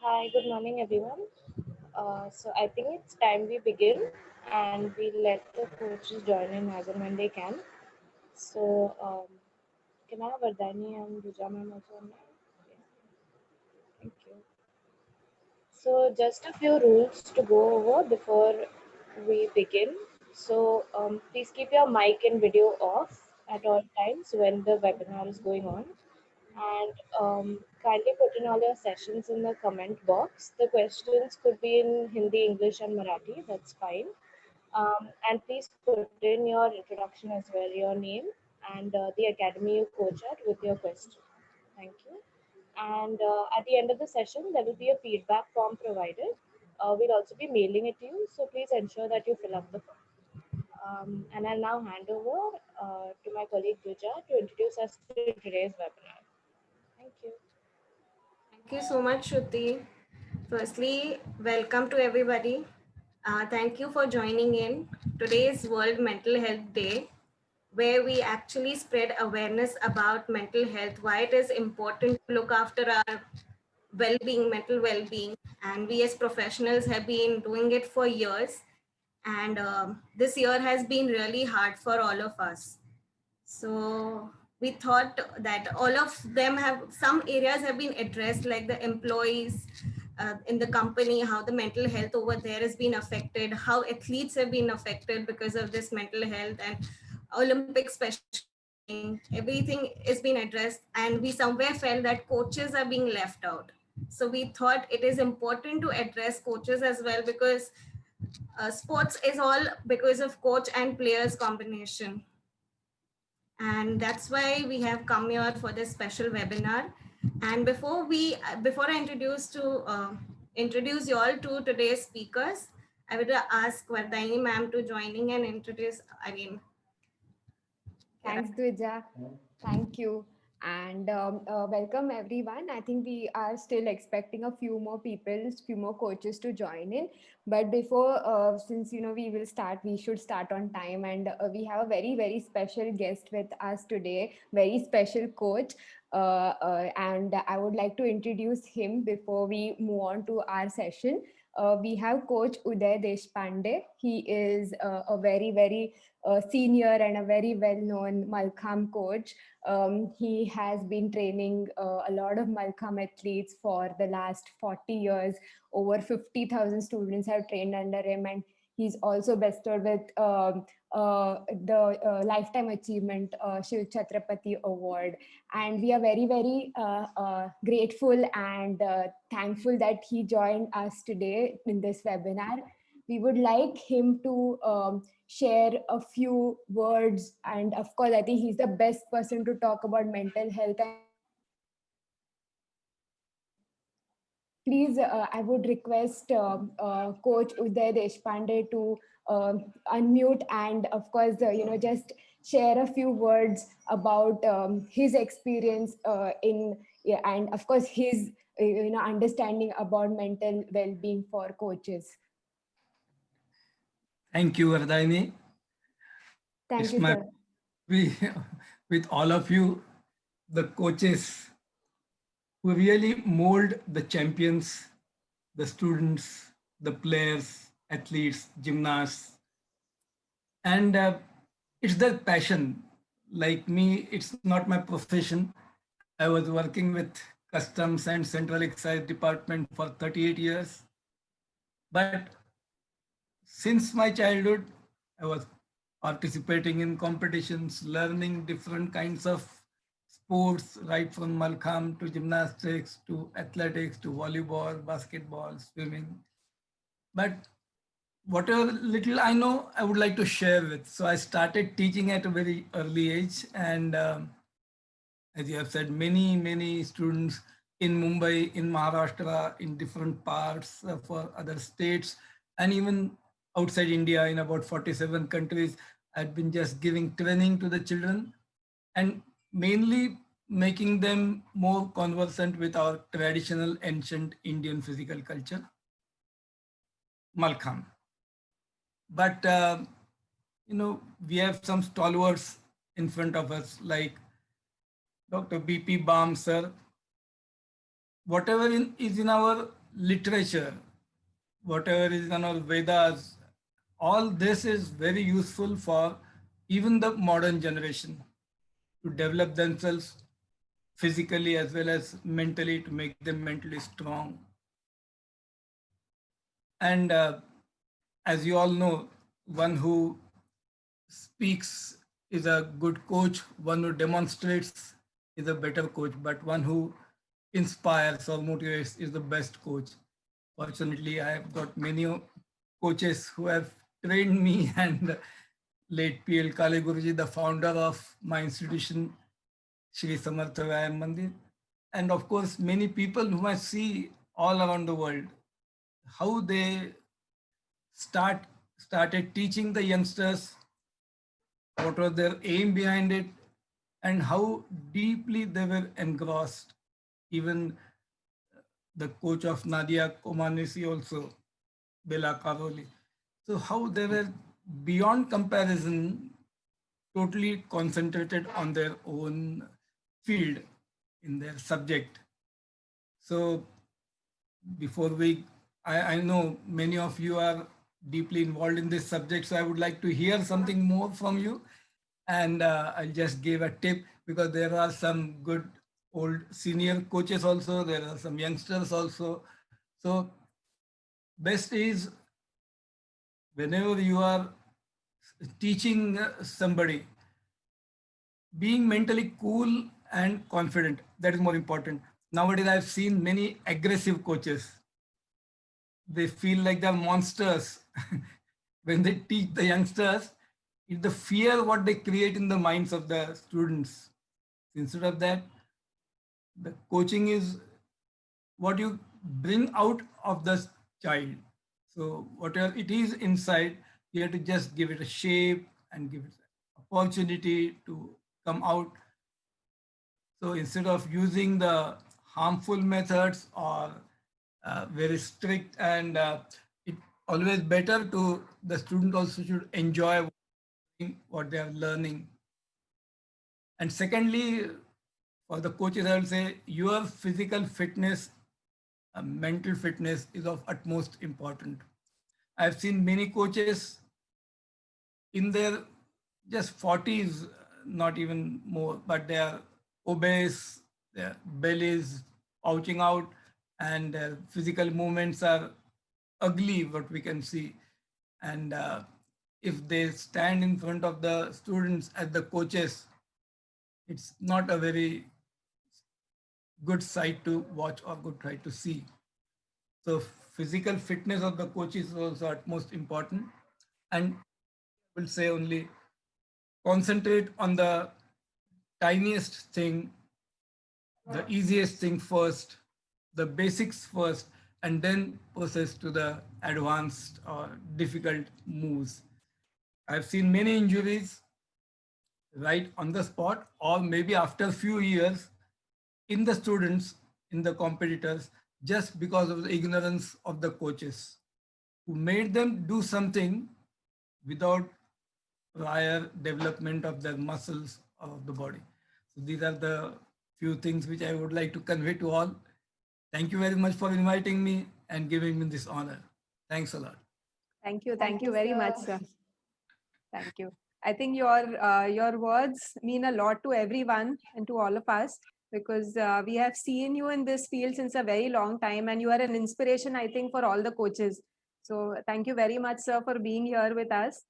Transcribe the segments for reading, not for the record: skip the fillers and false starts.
Hi, good morning, everyone. So I think it's time we begin and we let the coaches join in as and when they can. So, can I have Vardhani and Ruja ma'am also on that? Yeah, thank you. So, just a few rules to go over before we begin. So, please keep your mic and video off at all times when the webinar is going on. And kindly put in all your sessions in the comment box. The questions could be in Hindi, English, and Marathi. That's fine. And please put in your introduction as well, your name and the academy you coach at with your question. Thank you. And at the end of the session, there will be a feedback form provided. We'll also be mailing it to you, so please ensure that you fill up the form. And I'll now hand over to my colleague Duja to introduce us to today's webinar. Thank you. Thank you so much, Shruti. Firstly, welcome to everybody. Thank you for joining in. Today is World Mental Health Day, where we actually spread awareness about mental health, why it is important to look after our well-being, mental well-being. And we as professionals have been doing it for years. And this year has been really hard for all of us. So we thought that all of them have, some areas have been addressed, like the employees in the company, how the mental health over there has been affected, how athletes have been affected because of this mental health, and Olympic special training, everything is being addressed. And we somewhere felt that coaches are being left out. So we thought it is important to address coaches as well, because sports is all because of coach and players combination, and that's why we have come here for this special webinar. And before I introduce you all to today's speakers, I would ask Vardhani ma'am to joining and introduce again. Thanks, Dvija. Thank you. And welcome everyone. I think we are still expecting a few more people, few more coaches to join in. But before, since we will start, we should start on time. And we have a very, very special guest with us today, very special coach. And I would like to introduce him before we move on to our session. We have Coach Uday Deshpande. He is a very, very senior and a very well-known Malkham coach. He has been training a lot of Malkham athletes for the last 40 years. Over 50,000 students have trained under him, and he's also bestowed with the Lifetime Achievement Shiv Chhatrapati Award. And we are very, very grateful and thankful that he joined us today in this webinar. We would like him to share a few words, and of course I think he's the best person to talk about mental health. And please, I would request Coach Uday Deshpande to unmute and, of course, just share a few words about his experience yeah, and, of course, his understanding about mental well-being for coaches. Thank you, Vardhani. Thank It's you, my sir. we with all of you, the coaches who really mold the champions, the students, the players, athletes, gymnasts, and it's their passion. Like me, it's not my profession. I was working with customs and central excise department for 38 years. But since my childhood, I was participating in competitions, learning different kinds of sports, right from Malkham to gymnastics to athletics to volleyball, basketball, swimming. But whatever little I know, I would like to share with. So I started teaching at a very early age. And as you have said, many students in Mumbai, in Maharashtra, in different parts for other states, and even outside India in about 47 countries, I've been just giving training to the children and mainly making them more conversant with our traditional ancient Indian physical culture, Malkham. But, we have some stalwarts in front of us like Dr. B.P. Baum, sir. Whatever is in our literature, whatever is in our Vedas, all this is very useful for even the modern generation to develop themselves physically as well as mentally, to make them mentally strong. And as you all know, one who speaks is a good coach, one who demonstrates is a better coach, but one who inspires or motivates is the best coach. Fortunately, I have got many coaches who have trained me, and late PL Kale Guruji, the founder of my institution, Shri Samartha Vyayam Mandir, and of course, many people whom I see all around the world, how they started teaching the youngsters, what was their aim behind it, and how deeply they were engrossed. Even the coach of Nadia Comaneci also, Bella Caroli. So how they were beyond comparison, totally concentrated on their own field in their subject. So before I know many of you are deeply involved in this subject, so I would like to hear something more from you. And I'll just give a tip, because there are some good old senior coaches also, there are some youngsters also. So best is, whenever you are teaching somebody, being mentally cool and confident, that is more important. Nowadays, I've seen many aggressive coaches. They feel like they're monsters. When they teach the youngsters, it's the fear what they create in the minds of the students. Instead of that, the coaching is what you bring out of the child. So whatever it is inside, you have to just give it a shape and give it opportunity to come out. So instead of using the harmful methods or very strict, and it always better to, the student also should enjoy what they are learning. And secondly, for the coaches, I will say your physical fitness, mental fitness is of utmost important. I've seen many coaches in their just 40s, not even more, but they are obese, their bellies ouching out, and their physical movements are ugly, what we can see. And if they stand in front of the students as the coaches, it's not a very good sight to watch or good sight to see. So physical fitness of the coach is also utmost important. And I will say only concentrate on the tiniest thing, the easiest thing first, the basics first, and then process to the advanced or difficult moves. I've seen many injuries right on the spot, or maybe after a few years, in the students, in the competitors, just because of the ignorance of the coaches, who made them do something without prior development of their muscles or of the body. So these are the few things which I would like to convey to all. Thank you very much for inviting me and giving me this honor. Thanks a lot. Thank you. Thank Thank you you, very sir. much, sir. Thank you. I think your words mean a lot to everyone and to all of us, because we have seen you in this field since a very long time, and you are an inspiration, I think, for all the coaches. So thank you very much, sir, for being here with us.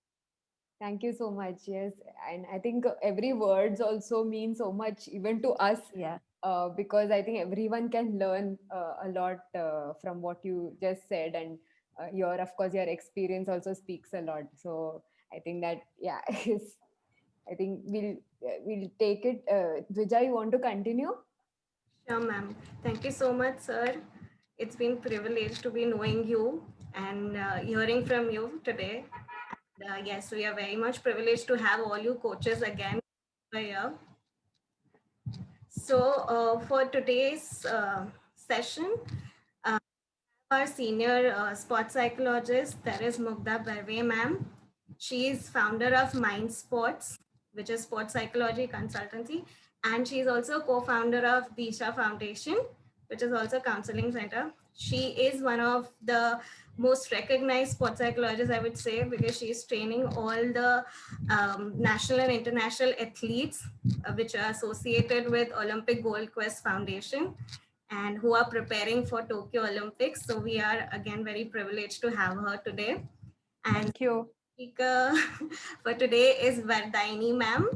Thank you so much. Yes, and I think every words also mean so much even to us, Yeah. because I think everyone can learn a lot from what you just said, and your, of course, your experience also speaks a lot. So I think that, yeah, is, I think we'll take it. Dvija, you want to continue? Sure, ma'am. Thank you so much, sir. It's been privilege to be knowing you and hearing from you today. Yes, we are very much privileged to have all you coaches again here. So for today's session, our senior sports psychologist, that is Mugdha Barve ma'am. She is founder of Mind Sports, which is sports psychology consultancy. And she is also co-founder of Disha Foundation, which is also counseling center. She is one of the most recognized sports psychologists, I would say, because she is training all the national and international athletes which are associated with Olympic Gold Quest Foundation and who are preparing for Tokyo Olympics. So we are again very privileged to have her today. And Thank you. speaker for today is Vardaini ma'am.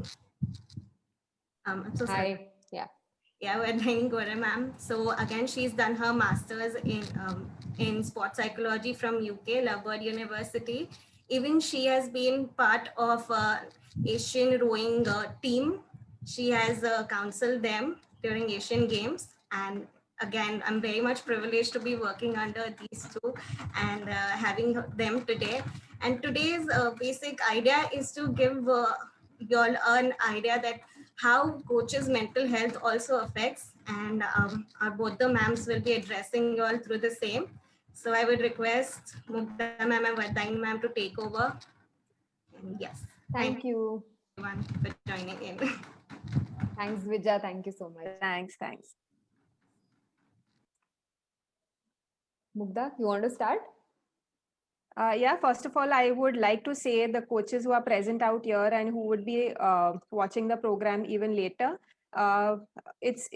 I'm so sorry. Hi. Yeah. Yeah, Vardaini Gore ma'am. So again, she's done her master's in sports psychology from UK, Lovebird University. Even she has been part of Asian rowing team. She has counseled them during Asian Games. And again, I'm very much privileged to be working under these two and having them today. And today's basic idea is to give you all an idea that how coaches' mental health also affects, and both the ma'ams will be addressing you all through the same. So I would request Mugdha ma'am and Vardaini ma'am to take over. And yes, Thank you. everyone for joining in. Thanks, Vijay. Thank you so much. Thanks. Mugdha, you want to start? Yeah, first of all, I would like to say the coaches who are present out here and who would be watching the program even later. Uh, it's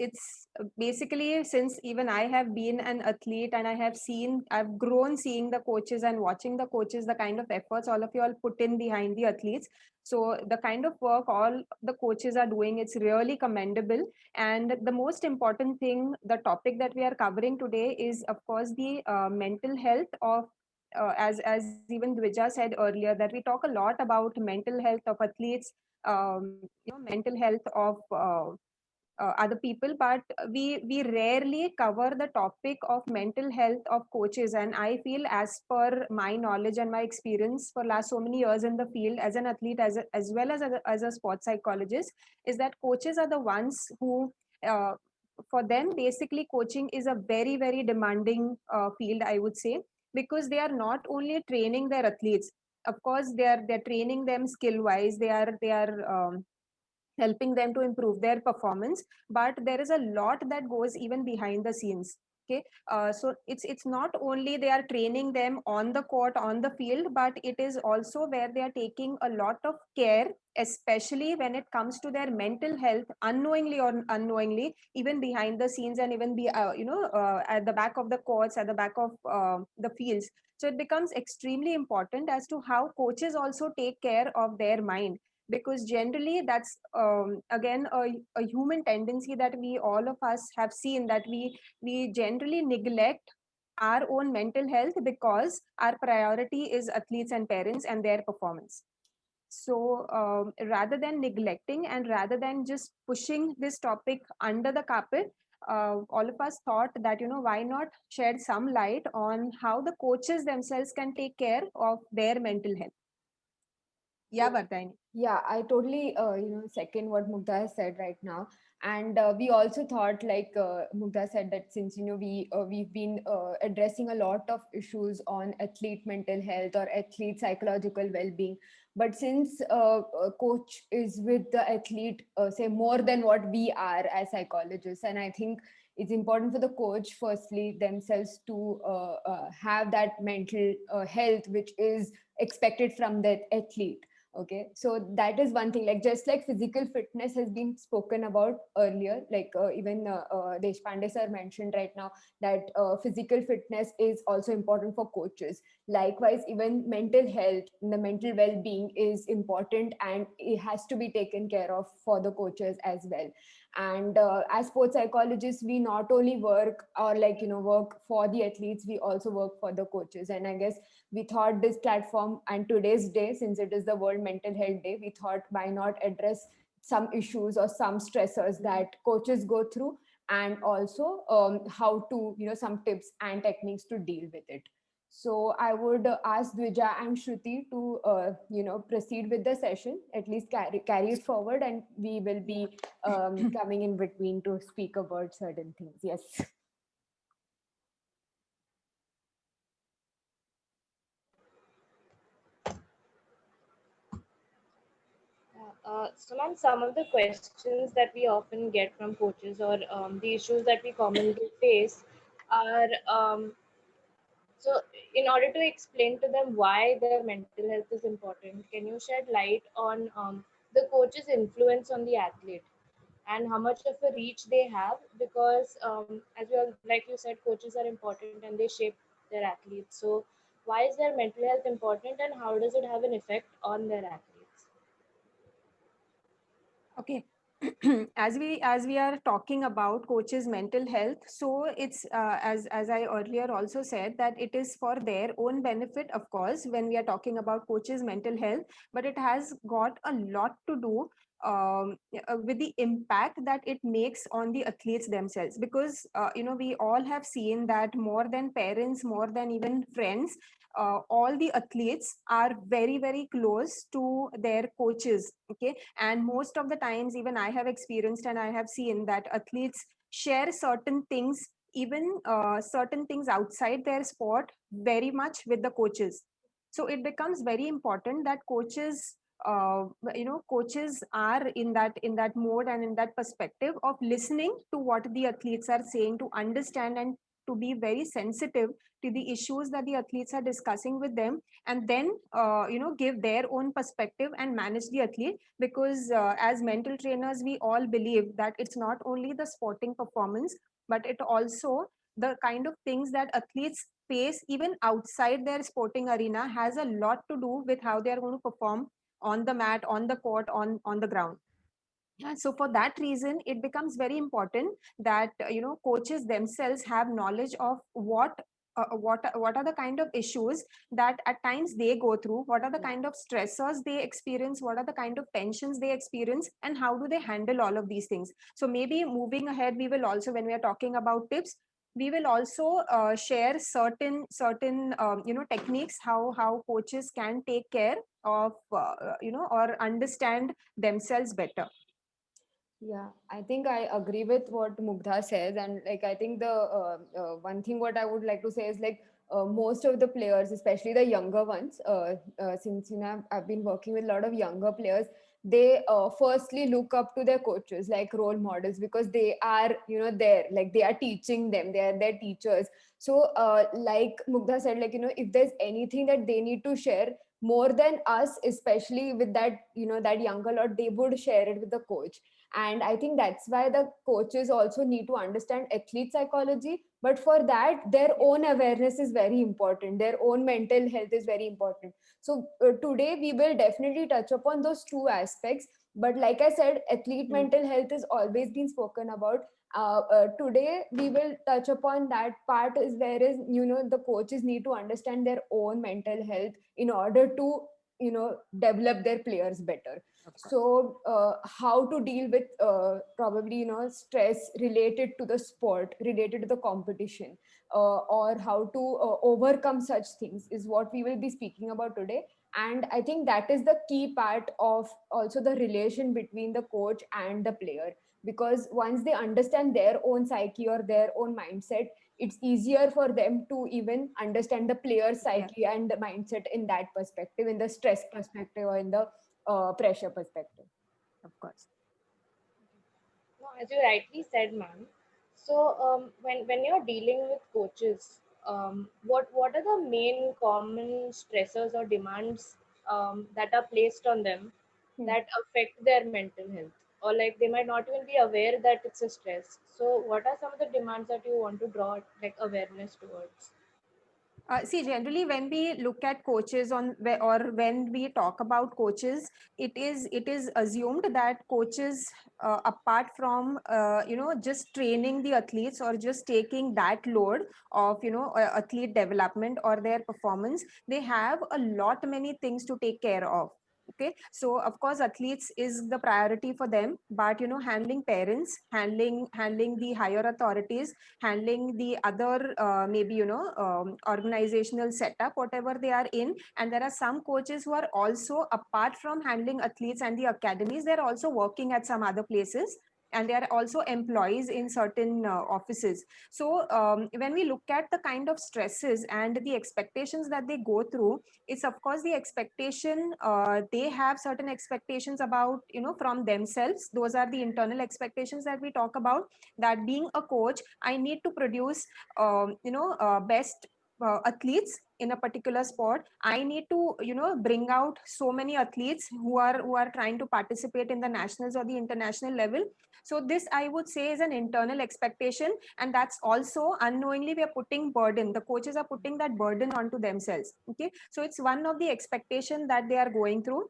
basically, since even I have been an athlete and I've grown seeing the coaches and watching the coaches, the kind of efforts all of you all put in behind the athletes. So the kind of work all the coaches are doing, it's really commendable. And the most important thing, the topic that we are covering today is, of course, the mental health of as even Dvija said earlier, that we talk a lot about mental health of athletes, mental health of other people, but we rarely cover the topic of mental health of coaches. And I feel, as per my knowledge and my experience for last so many years in the field as an athlete, as well as a sports psychologist, is that coaches are the ones who for them basically coaching is a very very demanding field, I would say, because they are not only training their athletes. Of course, they're training them skill wise, they are helping them to improve their performance, but there is a lot that goes even behind the scenes. Okay, so it's not only they are training them on the court, on the field, but it is also where they are taking a lot of care, especially when it comes to their mental health, unknowingly or unknowingly, even behind the scenes, and even at the back of the courts, at the back of the fields. So it becomes extremely important as to how coaches also take care of their mind, because generally that's again a human tendency that we all of us have seen, that we generally neglect our own mental health because our priority is athletes and parents and their performance. So rather than neglecting and rather than just pushing this topic under the carpet, all of us thought that, why not shed some light on how the coaches themselves can take care of their mental health. Yeah, Vardhani. Yeah, I totally, second what Mugdha has said right now. And we also thought, like Mugdha said, that since, we've been addressing a lot of issues on athlete mental health or athlete psychological well-being. But since a coach is with the athlete, say, more than what we are as psychologists, and I think it's important for the coach, firstly, themselves to have that mental health, which is expected from the athlete. Okay, so that is one thing. Like, just like physical fitness has been spoken about earlier, like even Deshpande sir mentioned right now that physical fitness is also important for coaches. Likewise, even mental health, the mental well-being is important, and it has to be taken care of for the coaches as well. And as sports psychologists, we not only work or work for the athletes, we also work for the coaches. And I guess we thought this platform and today's day, since it is the World Mental Health Day, we thought why not address some issues or some stressors that coaches go through, and also how to, some tips and techniques to deal with it. So I would ask Dvija and Shruti to, proceed with the session, at least carry it forward, and we will be coming in between to speak about certain things. Yes. So, ma'am, some of the questions that we often get from coaches or the issues that we commonly face are so in order to explain to them why their mental health is important, can you shed light on the coach's influence on the athlete and how much of a reach they have? Because as well, like you said, coaches are important and they shape their athletes. So why is their mental health important, and how does it have an effect on their athletes? Okay. As we are talking about coaches mental health, so it's as I earlier also said, that it is for their own benefit, of course, when we are talking about coaches mental health, but it has got a lot to do with the impact that it makes on the athletes themselves. Because we all have seen that more than parents, more than even friends, all the athletes are very very close to their coaches. Okay, and most of the times, even I have experienced and I have seen that athletes share certain things, even certain things outside their sport, very much with the coaches. So it becomes very important that coaches are in that mode and in that perspective of listening to what the athletes are saying, to understand and to be very sensitive to the issues that the athletes are discussing with them, and then give their own perspective and manage the athlete. Because as mental trainers, we all believe that it's not only the sporting performance, but it also the kind of things that athletes face even outside their sporting arena has a lot to do with how they are going to perform on the mat, on the court, on the ground. Yeah, so for that reason, it becomes very important that coaches themselves have knowledge of what are the kind of issues that at times they go through, what are the kind of stressors they experience, what are the kind of tensions they experience, and how do they handle all of these things. So maybe moving ahead, we will also, when we are talking about tips, we will also share certain techniques, how coaches can take care of or understand themselves better. Yeah, I think I agree with what Mugdha says, and like I think the one thing what I would like to say is like most of the players, especially the younger ones, since I've been working with a lot of younger players, they firstly look up to their coaches like role models because they are there, like they are teaching them, they are their teachers. So like Mugdha said, like if there's anything that they need to share more than us, especially with that that younger lot, they would share it with the coach. And I think that's why the coaches also need to understand athlete psychology, but for that their own awareness is very important, their own mental health is very important. So today we will definitely touch upon those two aspects, but like I said, athlete Mm. mental health has always been spoken about. Today we will touch upon that part, is whereas the coaches need to understand their own mental health in order to develop their players better. Of course. So how to deal with probably stress related to the sport, related to the competition, or how to overcome such things is what we will be speaking about today. And I think that is the key part of also the relation between the coach and the player, because once they understand their own psyche or their own mindset, it's easier for them to even understand the player's Yeah, psyche and the mindset in that perspective, in the stress perspective or in the pressure perspective. of course. No, as you rightly said, ma'am. So, when you're dealing with coaches, what are the main common stressors or demands that are placed on them Hmm. that affect their mental health, or like they might not even be aware that it's a stress. So, what are some of the demands that you want to draw like awareness towards? See, generally, when we look at coaches or when we talk about coaches, it is assumed that coaches, apart from just training the athletes or just taking that load of athlete development or their performance, they have a lot many things to take care of. Okay, so of course athletes is the priority for them, but handling parents, handling the higher authorities, handling the other maybe organizational setup, whatever they are in. And there are some coaches who are also, apart from handling athletes and the academies, they're also working at some other places, and they are also employees in certain offices. So when we look at the kind of stresses and the expectations that they go through, it's of course the expectation, they have certain expectations about, from themselves. Those are the internal expectations that we talk about, that being a coach, I need to produce best athletes in a particular sport. I need to bring out so many athletes who are trying to participate in the nationals or the international level. So this, I would say, is an internal expectation, and that's also unknowingly we are putting burden, the coaches are putting that burden onto themselves. Okay, so it's one of the expectation that they are going through.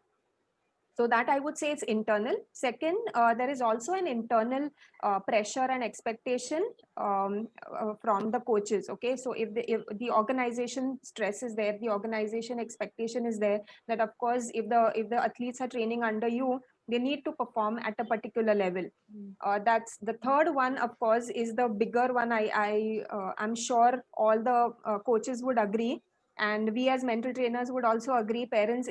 So that, I would say, it's internal. Second, there is also an internal pressure and expectation from the coaches. Okay, so if the organization stress is there, the organization expectation is there, that of course if the athletes are training under you, they need to perform at a particular level. That's the third one, of course, is the bigger one. I'm sure all the coaches would agree, and we as mental trainers would also agree. Parents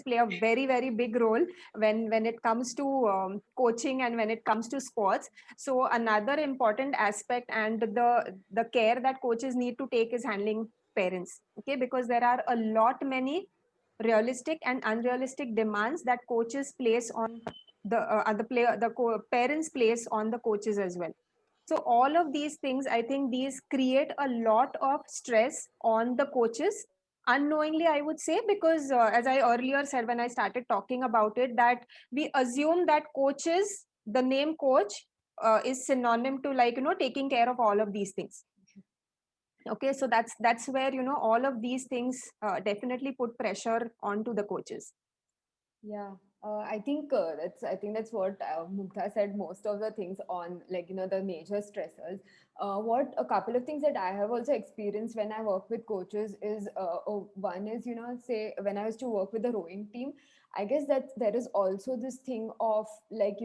play a very, very big role when it comes to coaching and when it comes to sports. So another important aspect and the care that coaches need to take is handling parents. Okay, because there are a lot many realistic and unrealistic demands that coaches place on the parents place on the coaches as well. So all of these things, I think these create a lot of stress on the coaches unknowingly, I would say, because as I earlier said when I started talking about it, that we assume that coaches, the name coach, is synonym to, like, taking care of all of these things. Okay, so that's where all of these things definitely put pressure onto the coaches. Yeah, I think that's what Mugdha said. Most of the things on, like, the major stressors. What a couple of things that I have also experienced when I work with coaches is one is, say when I used to work with the rowing team, I guess that there is also this thing of, like,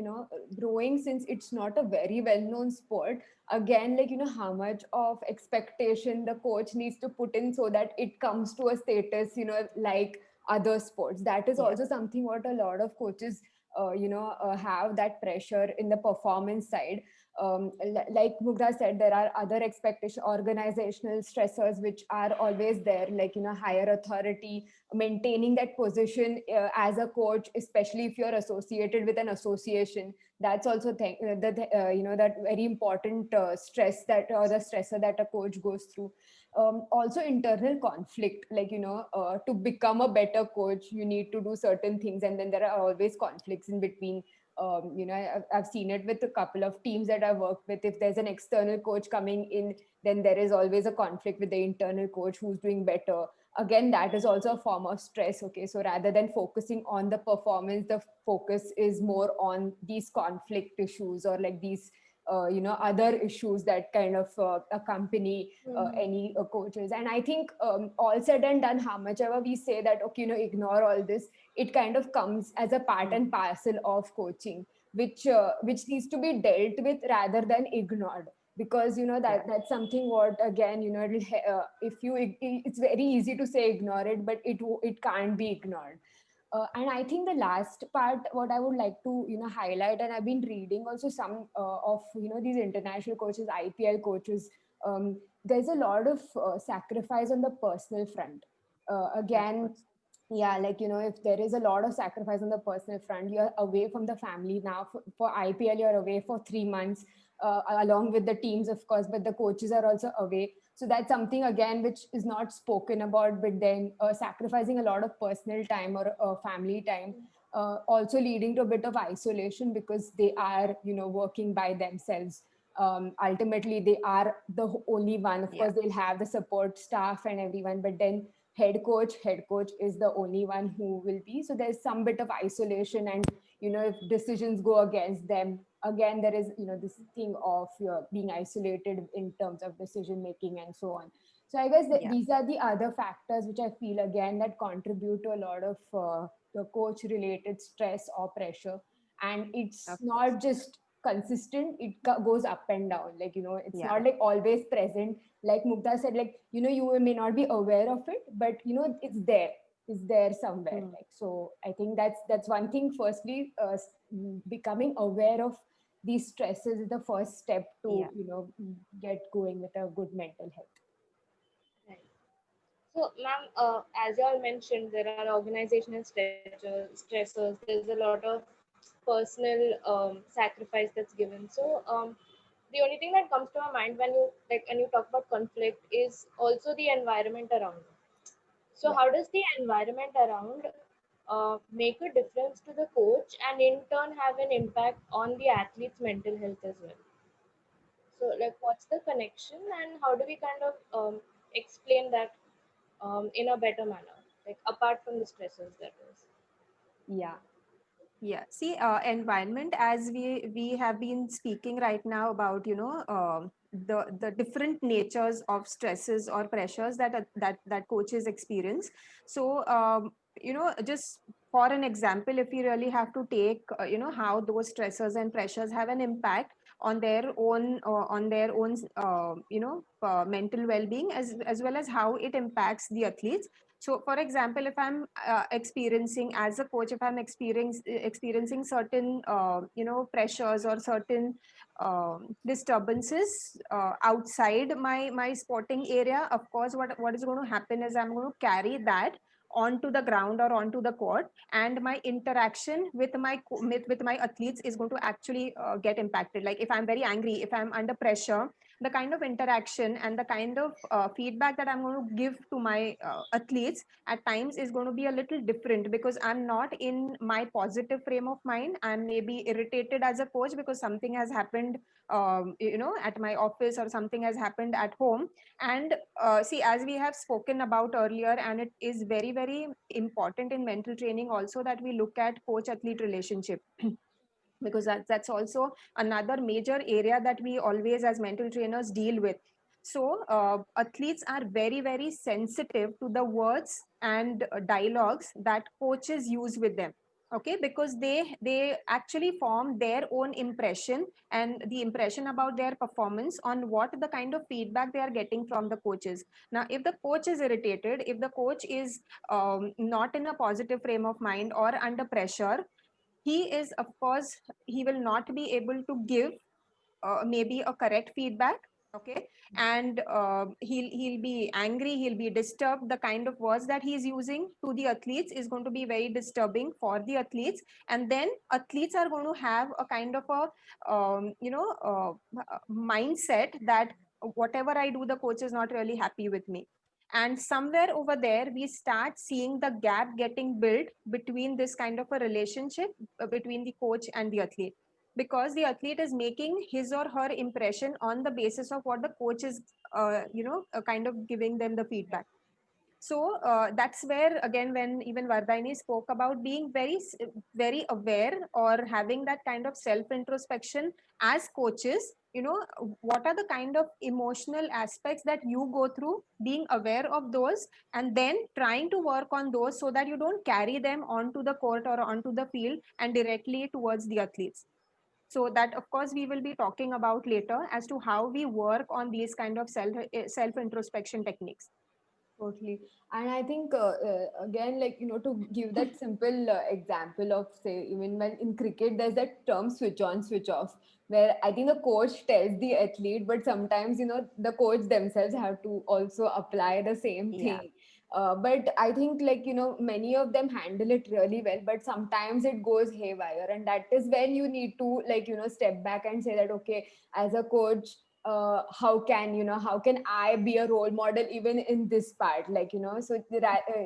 rowing, since it's not a very well known sport. Again, like, how much of expectation the coach needs to put in so that it comes to a status, like other sports. That is Yeah. also something what a lot of coaches have, that pressure in the performance side. Like Mugdha said, there are other expectation, organizational stressors which are always there, like, higher authority, maintaining that position as a coach, especially if you're associated with an association. That's also that very important stress, that or the stressor that a coach goes through. Also internal conflict, like, to become a better coach, you need to do certain things, and then there are always conflicts in between. I've seen it with a couple of teams that I've worked with. If there's an external coach coming in, then there is always a conflict with the internal coach who's doing better. Again, that is also a form of stress. Okay, so rather than focusing on the performance, the focus is more on these conflict issues, or like these other issues that kind of accompany any coaches. And I think, all said and done, how much ever we say that, okay, ignore all this, it kind of comes as a part and parcel of coaching, which needs to be dealt with rather than ignored. Because that's something what, again, if you it's very easy to say ignore it, but it can't be ignored. And I think the last part, what I would like to highlight, and I've been reading also some of these international coaches, IPL coaches. There's a lot of sacrifice on the personal front. Again, yeah, like, if there is a lot of sacrifice on the personal front, you're away from the family now. For IPL, you're away for 3 months, along with the teams, of course, but the coaches are also away. So that's something, again, which is not spoken about, but then sacrificing a lot of personal time or family time, also leading to a bit of isolation, because they are working by themselves. Ultimately they are the only one. Of course, they'll have the support staff and everyone, but then head coach is the only one who will be. So there's some bit of isolation, and if decisions go against them, again, there is this thing of being isolated in terms of decision making and so on. So I guess that these are the other factors which I feel, again, that contribute to a lot of the coach related stress or pressure. And it's not just consistent, it goes up and down, like, it's not like always present. Like Mugdha said, like, you may not be aware of it, but it's there. is there somewhere. Like, so I think that's one thing. Firstly, becoming aware of these stresses is the first step to, get going with a good mental health. Right. So, ma'am, as you all mentioned, there are organizational stressors. There's a lot of personal sacrifice that's given. So, the only thing that comes to my mind when you talk about conflict is also the environment around. So, Yeah. how does the environment around make a difference to the coach, and in turn have an impact on the athlete's mental health as well? So, like, what's the connection, and how do we kind of explain that in a better manner, like apart from the stresses that is? Yeah. Yeah, see, environment, as we have been speaking right now about, the different natures of stresses or pressures that coaches experience. So, just for an example, if you really have to take, how those stresses and pressures have an impact on their own, mental well-being, as well as how it impacts the athletes. So, for example, if I'm experiencing as a coach, if I'm experiencing certain, pressures or certain disturbances outside my sporting area, of course, what is going to happen is I'm going to carry that onto the ground or onto the court, and my interaction with with my athletes is going to actually get impacted. Like if I'm very angry, if I'm under pressure, the kind of interaction and the kind of feedback that I'm going to give to my athletes at times is going to be a little different, because I'm not in my positive frame of mind. I'm maybe irritated as a coach because something has happened, at my office, or something has happened at home. And see, as we have spoken about earlier, and it is very, very important in mental training also, that we look at coach athlete relationship. Because that's also another major area that we always as mental trainers deal with. So athletes are very, very sensitive to the words and dialogues that coaches use with them. Okay, because they actually form their own impression, and the impression about their performance on what the kind of feedback they are getting from the coaches. Now if the coach is irritated, if the coach is not in a positive frame of mind or under pressure, he is, of course, he will not be able to give maybe a correct feedback. Okay, and he'll be angry, he'll be disturbed. The kind of words that he's using to the athletes is going to be very disturbing for the athletes, and then athletes are going to have a kind of a mindset that whatever I do, the coach is not really happy with me. And somewhere over there we start seeing the gap getting built between this kind of a relationship between the coach and the athlete, because the athlete is making his or her impression on the basis of what the coach is kind of giving them the feedback. So that's where, again, when even Vardhani spoke about being very, very aware, or having that kind of self introspection as coaches, what are the kind of emotional aspects that you go through, being aware of those, and then trying to work on those so that you don't carry them onto the court or onto the field and directly towards the athletes. So that, of course, we will be talking about later as to how we work on these kind of self introspection techniques. Totally. And I think, again, like, to give that simple example of, say, even when in cricket, there's that term switch on, switch off, where I think the coach tells the athlete, but sometimes, the coach themselves have to also apply the same Yeah. thing. But I think, like, many of them handle it really well, but sometimes it goes haywire. And that is when you need to, like, step back and say that, okay, as a coach, how can I be a role model even in this part, like, so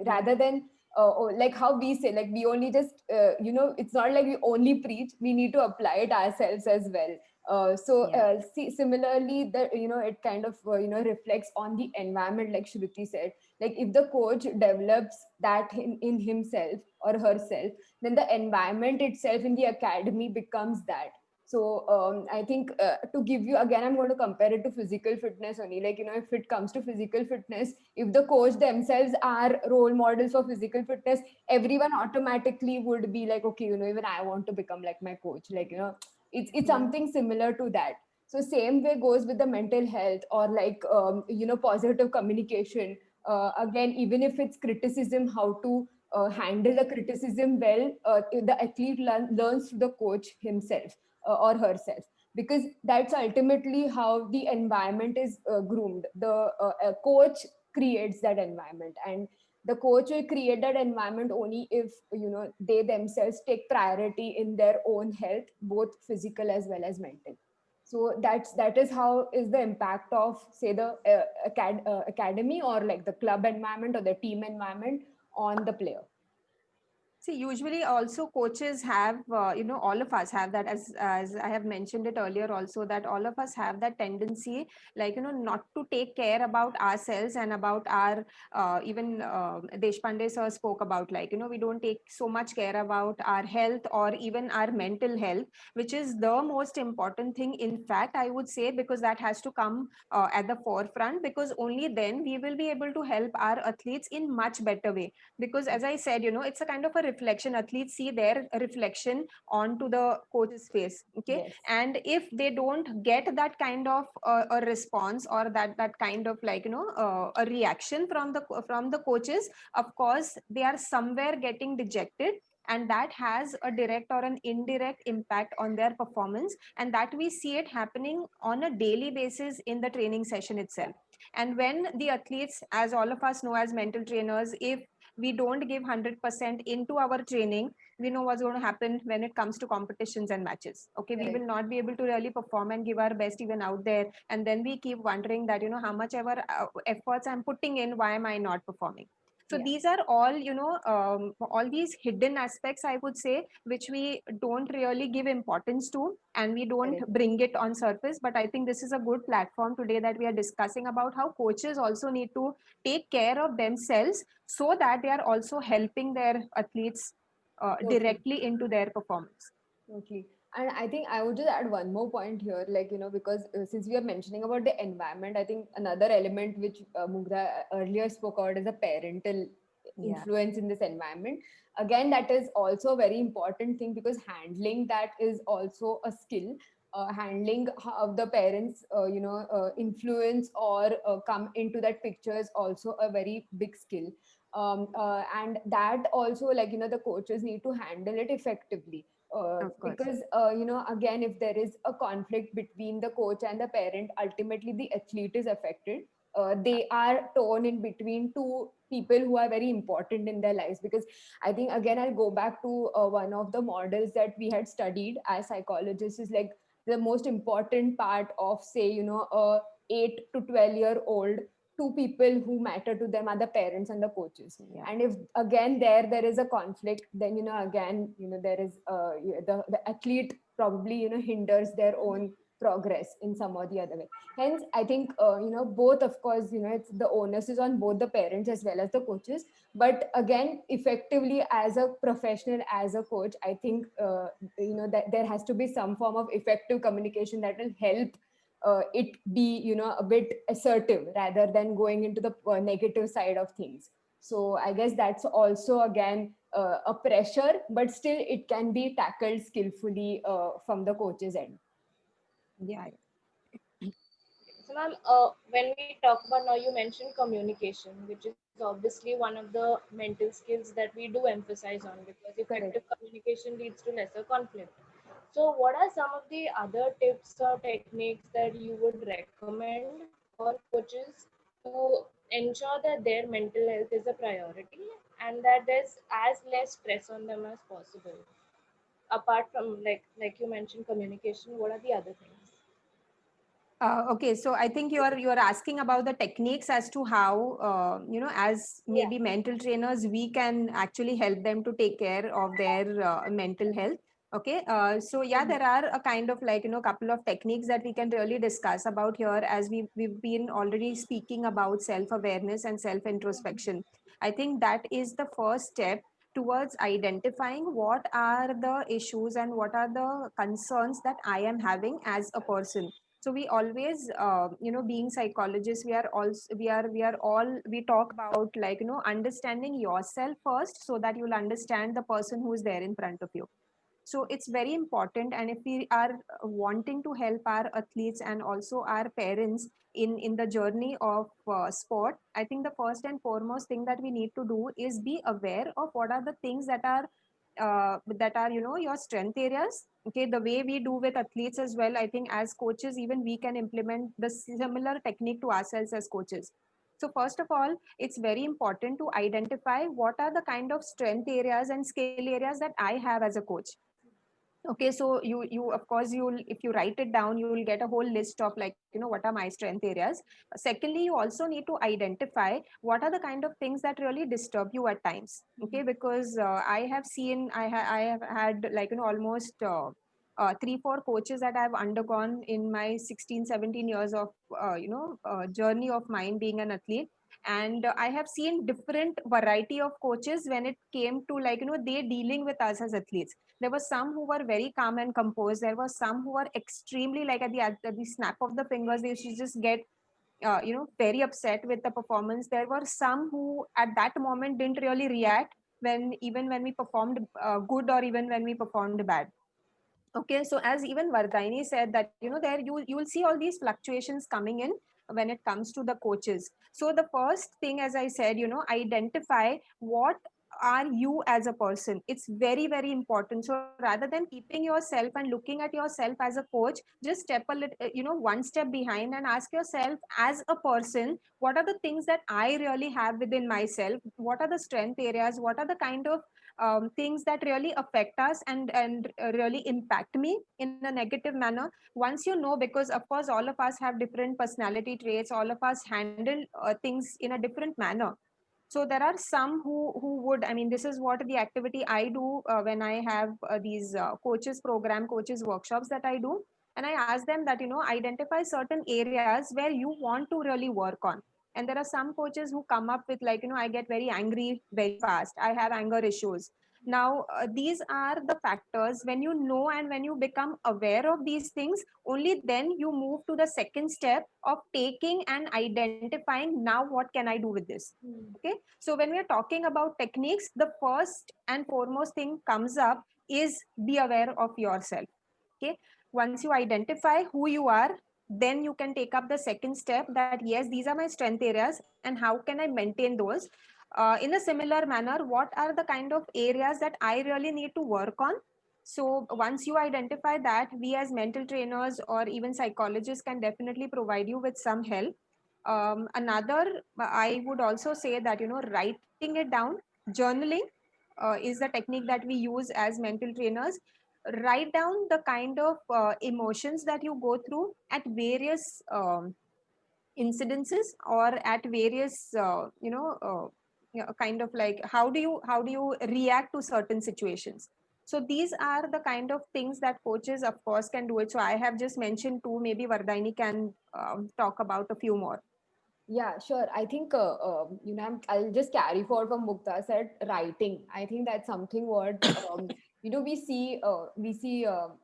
rather than like how we say, like, we only just it's not like we only preach, we need to apply it ourselves as well. Yeah. See, similarly, that it kind of reflects on the environment, like Shruti said. Like if the coach develops that in himself or herself, then the environment itself in the academy becomes that. So I think, to give you again, I'm going to compare it to physical fitness only. Like, if it comes to physical fitness, if the coach themselves are role models for physical fitness, everyone automatically would be like, okay, even I want to become like my coach. Like, it's Yeah. something similar to that. So same way goes with the mental health, or like, positive communication. again, even if it's criticism, how to handle the criticism well, the athlete learns through the coach himself or herself, because that's ultimately how the environment is groomed. The coach creates that environment, and the coach will create that environment only if they themselves take priority in their own health, both physical as well as mental. So that is how is the impact of, say, the academy, or like the club environment or the team environment on the player. See, usually also coaches have, all of us have that, as I have mentioned it earlier also, that all of us have that tendency, like, not to take care about ourselves and about our, even Deshpande sir spoke about, like, we don't take so much care about our health or even our mental health, which is the most important thing. In fact, I would say, because that has to come at the forefront, because only then we will be able to help our athletes in much better way. Because as I said, it's a kind of a reflection. Athletes see their reflection onto the coach's face. Okay. Yes. And if they don't get that kind of a response, or that kind of, like, a reaction from the coaches, of course they are somewhere getting dejected, and that has a direct or an indirect impact on their performance, and that we see it happening on a daily basis in the training session itself. And when the athletes, as all of us know as mental trainers, if we don't give 100% into our training, we know what's going to happen when it comes to competitions and matches. Okay. Correct. We will not be able to really perform and give our best even out there, and then we keep wondering that, how much ever efforts I'm putting in, why am I not performing? So Yeah. these are all, all these hidden aspects, I would say, which we don't really give importance to, and we don't Correct. bring it on surface. But I think this is a good platform today, that we are discussing about how coaches also need to take care of themselves, so that they are also helping their athletes Totally. directly into their performance. Totally. And I think I would just add one more point here, like, because since we are mentioning about the environment, I think another element which Mugra earlier spoke about is the parental Yeah. influence in this environment. Again, that is also a very important thing, because handling that is also a skill. Handling how the parents, influence or come into that picture is also a very big skill. And that also, like, the coaches need to handle it effectively, Of course. because again, if there is a conflict between the coach and the parent, ultimately the athlete is affected. They are torn in between two people who are very important in their lives. Because I think, again, I'll go back to one of the models that we had studied as psychologists, is like the most important part of, say, a 8 to 12-year-old, two people who matter to them are the parents and the coaches. Yeah. And if again there is a conflict, then again, there is the athlete probably hinders their own progress in some or the other way. Hence, I think both, of course, it's the onus is on both the parents as well as the coaches. But again, effectively, as a professional, as a coach, I think that there has to be some form of effective communication that will help it be a bit assertive, rather than going into the negative side of things. So I guess that's also, again, a pressure, but still it can be tackled skillfully from the coach's end. Yeah. So, ma'am, when we talk about, now you mentioned communication, which is obviously one of the mental skills that we do emphasize on, because effective Correct. communication leads to lesser conflict. So, what are some of the other tips or techniques that you would recommend for coaches to ensure that their mental health is a priority and that there's as less stress on them as possible? Apart from, like you mentioned, communication, what are the other things? Okay, so I think you are asking about the techniques as to how, as Yeah. maybe mental trainers, we can actually help them to take care of their mental health. Okay, so yeah, there are a kind of, like, couple of techniques that we can really discuss about here, as we've been already speaking about self awareness and self introspection. I think that is the first step towards identifying what are the issues and what are the concerns that I am having as a person. So we always, being psychologists, we talk about, like, understanding yourself first, so that you'll understand the person who is there in front of you. So it's very important, and if we are wanting to help our athletes and also our parents in the journey of sport, I think the first and foremost thing that we need to do is be aware of what are the things that are, you know, your strength areas. Okay, the way we do with athletes as well, I think as coaches even we can implement the similar technique to ourselves as coaches. So first of all, it's very important to identify what are the kind of strength areas and skill areas that I have as a coach. Okay, so you of course, you'll, if you write it down, you will get a whole list of, like, you know, what are my strength areas. Secondly, you also need to identify what are the kind of things that really disturb you at times. Okay, because I have seen, I have had, like, you know, almost 3 4 coaches that I've undergone in my 16 17 years of journey of mine being an athlete. And I have seen different variety of coaches when it came to, like, you know, they dealing with us as athletes. There were some who were very calm and composed. There were some who were extremely, like, at the snap of the fingers they should just get very upset with the performance. There were some who at that moment didn't really react when, even when we performed good, or even when we performed bad. Okay, so as even Vardhani said that, you know, there you will see all these fluctuations coming in when it comes to the coaches. So the first thing, as I said, you know, identify what are you as a person. It's very, very important. So rather than keeping yourself and looking at yourself as a coach, just step a little, one step behind and ask yourself, as a person, what are the things that I really have within myself? What are the strength areas? What are the kind of things that really affect us and really impact me in a negative manner? Once you know, because of course all of us have different personality traits, all of us handle things in a different manner. So there are some who would, I mean, this is what the activity I do when I have these coaches program, coaches workshops that I do. And I ask them that, you know, identify certain areas where you want to really work on. And there are some coaches who come up with, like, you know, I get very angry very fast, I have anger issues. Now these are the factors. When you know and when you become aware of these things, only then you move to the second step of taking and identifying, now what can I do with this. Okay, so when we are talking about techniques, the first and foremost thing comes up is be aware of yourself. Okay, once you identify who you are, then you can take up the second step, that yes, these are my strength areas and how can I maintain those. In a similar manner, what are the kind of areas that I really need to work on? So once you identify that, we as mental trainers or even psychologists can definitely provide you with some help. Another, I would also say that, you know, writing it down, journaling is the technique that we use as mental trainers. Write down the kind of emotions that you go through at various incidences, or at various kind of like, how do you react to certain situations. So these are the kind of things that coaches of course can do it. So I have just mentioned two, maybe Vardhani can talk about a few more. Yeah, sure. I think I'll just carry forward from Mukta said, writing. I think that's something what we see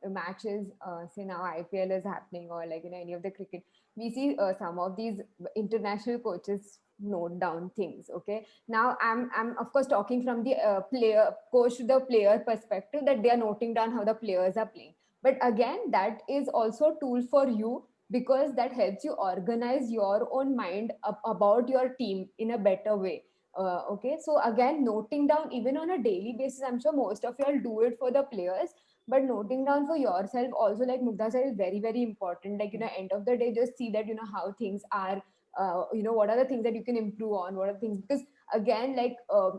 matches. Say now IPL is happening, or like any of the cricket. We see some of these international coaches note down things. Okay, now I'm of course talking from the player coach to the player perspective, that they are noting down how the players are playing. But again, that is also a tool for you, because that helps you organize your own mind about your team in a better way. Okay, so again, noting down even on a daily basis, I'm sure most of you all do it for the players, but noting down for yourself also, like Mugdha said, is very, very important. Like, end of the day, just see that how things are. What are the things that you can improve on, what are the things, because again, like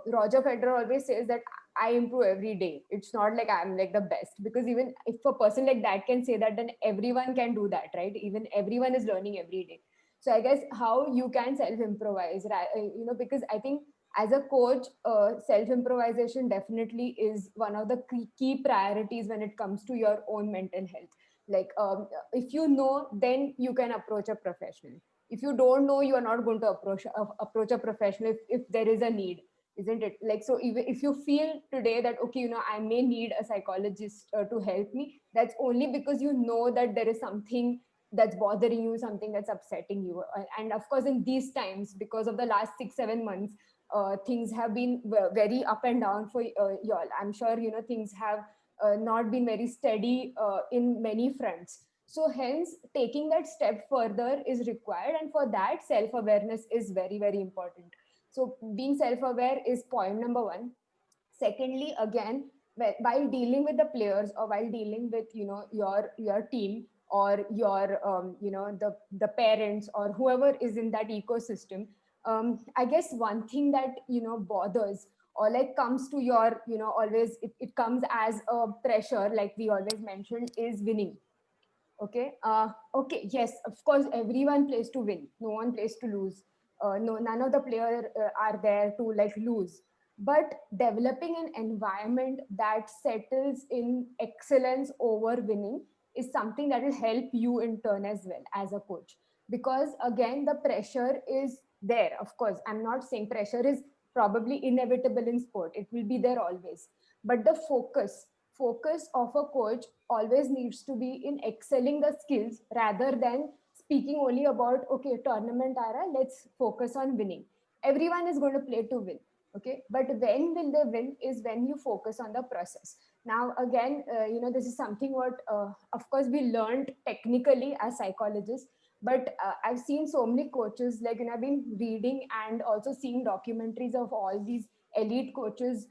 Roger Federer always says that I improve every day. It's not like I'm like the best, because even if a person like that can say that, then everyone can do that, right? Even everyone is learning every day. So I guess how you can self improvise, right? Because I think as a coach, self improvisation definitely is one of the key priorities when it comes to your own mental health. Like, if you know, then you can approach a professional. If you don't know, you are not going to approach a professional if there is a need, isn't it? Like, so even if you feel today that, okay, I may need a psychologist to help me, that's only because you know that there is something that's bothering you, something that's upsetting you. And of course, in these times, because of the last 6 7 months, things have been very up and down for y'all. I'm sure things have not been very steady in many fronts. So hence taking that step further is required, and for that self awareness is very, very important. So being self aware is point number one. Secondly, again, while dealing with the players, or while dealing with, you know, your team, or your the parents, or whoever is in that ecosystem, I guess one thing that, you know, bothers, or like comes to your, you know, always it comes as a pressure, like we always mentioned, is winning. Okay. Okay, yes, of course everyone plays to win, no one plays to lose. No, none of the players are there to like lose. But developing an environment that settles in excellence over winning is something that will help you in turn as well as a coach. Because again, the pressure is there. Of course, I'm not saying pressure is probably inevitable in sport, it will be there always. But the focus of a coach always needs to be in excelling the skills, rather than speaking only about, okay, tournament era, let's focus on winning. Everyone is going to play to win. Okay, but when will they win is when you focus on the process. Now again, you know, this is something what of course we learned technically as psychologists. But I've seen so many coaches, like, you know, I've been reading and also seeing documentaries of all these elite coaches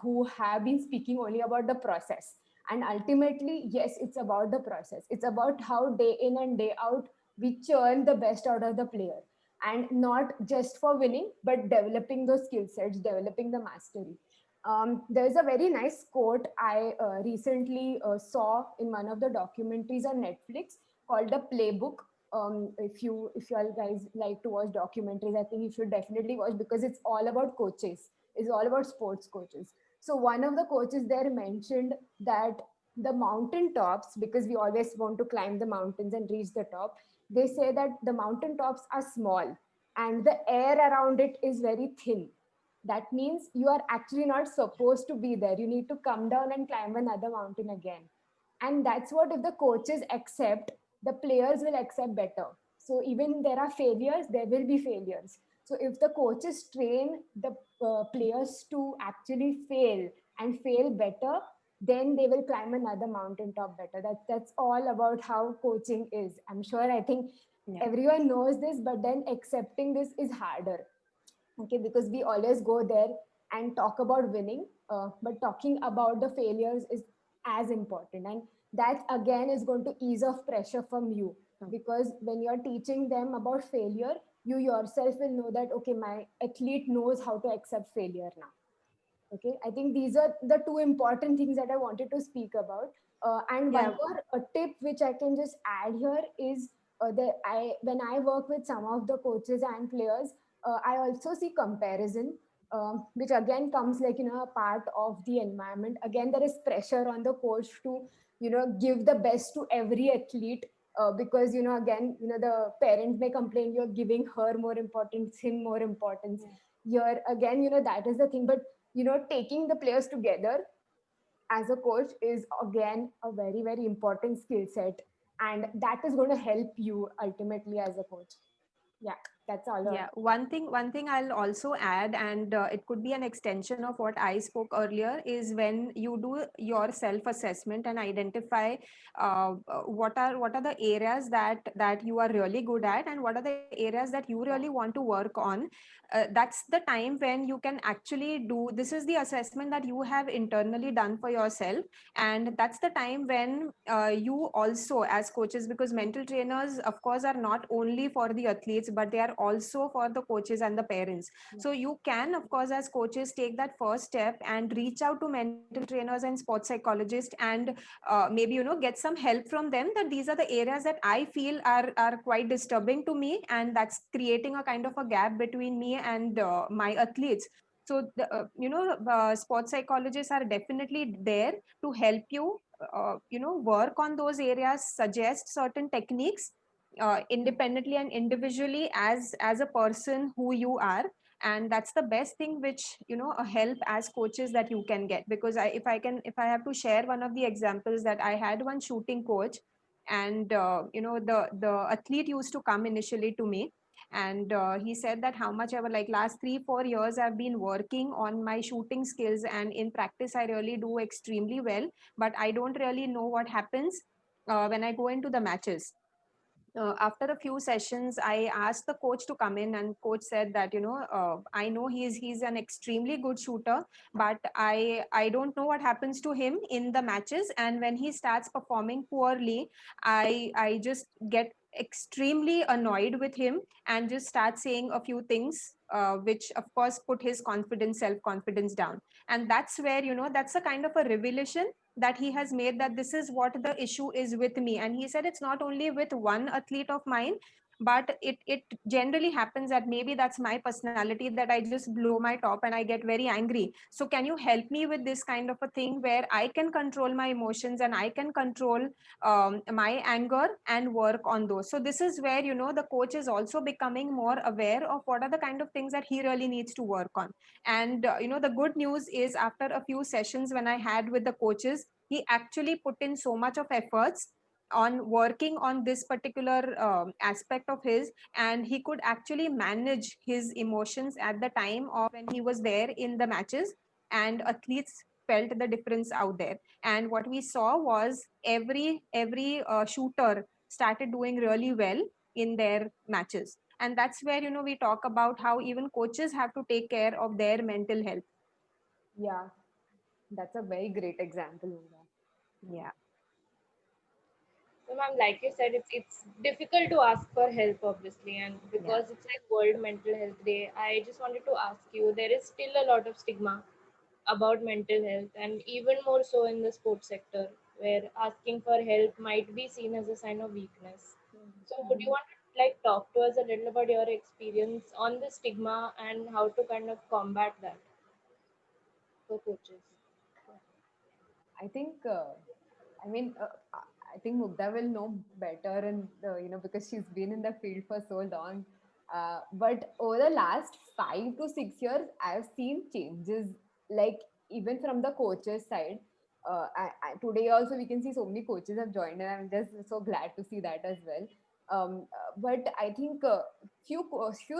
who have been speaking only about the process. And ultimately, yes, it's about the process. It's about how day in and day out we churn the best out of the player, and not just for winning, but developing those skill sets, developing the mastery. There's a very nice quote I recently saw in one of the documentaries on Netflix called The Playbook. If you all guys like to watch documentaries, I think you should definitely watch, because it's all about coaches. It's all about sports coaches. So one of the coaches there mentioned that the mountain tops, because we always want to climb the mountains and reach the top, they say that the mountain tops are small and the air around it is very thin. That means you are actually not supposed to be there. You need to come down and climb another mountain again. And that's what, if the coaches accept, the players will accept better. So even there are failures, there will be failures. So if the coaches train the players to actually fail and fail better, then they will climb another mountaintop better. That's all about how coaching is. I'm sure, I think everyone knows this, but then accepting this is harder. Okay, because we always go there and talk about winning, but talking about the failures is as important. And that again is going to ease off pressure from you, because when you're teaching them about failure, you yourself will know that, okay, my athlete knows how to accept failure now. Okay, I think these are the two important things that I wanted to speak about. And one Yeah. more tip which I can just add here is that when I work with some of the coaches and players, I also see comparison, which again comes, like, you know, a part of the environment. Again, there is pressure on the coach to, you know, give the best to every athlete, because, you know, again, you know, the parent may complain you're giving her more importance, him more importance. Here again, you know, that is the thing. But, you know, taking the players together as a coach is again a very, very important skill set, and that is going to help you ultimately as a coach. Yeah, that's all. Yeah, one thing I'll also add, and it could be an extension of what I spoke earlier, is when you do your self assessment and identify what are the areas that you are really good at, and what are the areas that you really want to work on. That's the time when you can actually do this. Is the assessment that you have internally done for yourself, and that's the time when you also, as coaches, because mental trainers of course are not only for the athletes, but they are also for the coaches and the parents. So you can, of course, as coaches, take that first step and reach out to mental trainers and sports psychologists, and maybe, you know, get some help from them, that these are the areas that I feel are quite disturbing to me, and that's creating a kind of a gap between me and my athletes. So sports psychologists are definitely there to help you, work on those areas, suggest certain techniques independently and individually as a person who you are. And that's the best thing which, a help as coaches that you can get. Because if I have to share one of the examples, that I had one shooting coach, and the athlete used to come initially to me, And he said that how much ever, like last 3-4 years I've been working on my shooting skills, and in practice I really do extremely well, but I don't really know what happens when I go into the matches. After a few sessions, I asked the coach to come in, and coach said that, I know he's an extremely good shooter, but I don't know what happens to him in the matches, and when he starts performing poorly, I just get extremely annoyed with him and just start saying a few things which of course put his self confidence down. And that's where, that's a kind of a revelation that he has made, that this is what the issue is with me. And he said it's not only with one athlete of mine, but it generally happens that maybe that's my personality, that I just blow my top and I get very angry. So can you help me with this kind of a thing where I can control my emotions and I can control my anger and work on those? So this is where, the coach is also becoming more aware of what are the kind of things that he really needs to work on. And the good news is, after a few sessions when I had with the coaches, he actually put in so much of efforts on working on this particular aspect of his, and he could actually manage his emotions at the time of when he was there in the matches, and athletes felt the difference out there. And what we saw was every shooter started doing really well in their matches. And that's where, we talk about how even coaches have to take care of their mental health. Yeah, that's a very great example, Uda. Yeah. So, ma'am, like you said, it's difficult to ask for help, obviously, and because it's like World Mental Health Day, I just wanted to ask you, there is still a lot of stigma about mental health, and even more so in the sports sector, where asking for help might be seen as a sign of weakness. So, would you want to like talk to us a little about your experience on the stigma and how to kind of combat that for coaches? I think, I mean, I think Mugda will know better, and because she's been in the field for so long. But over the last 5 to 6 years, I've seen changes, like even from the coaches side. Today also we can see so many coaches have joined, and I'm just so glad to see that as well. But I think few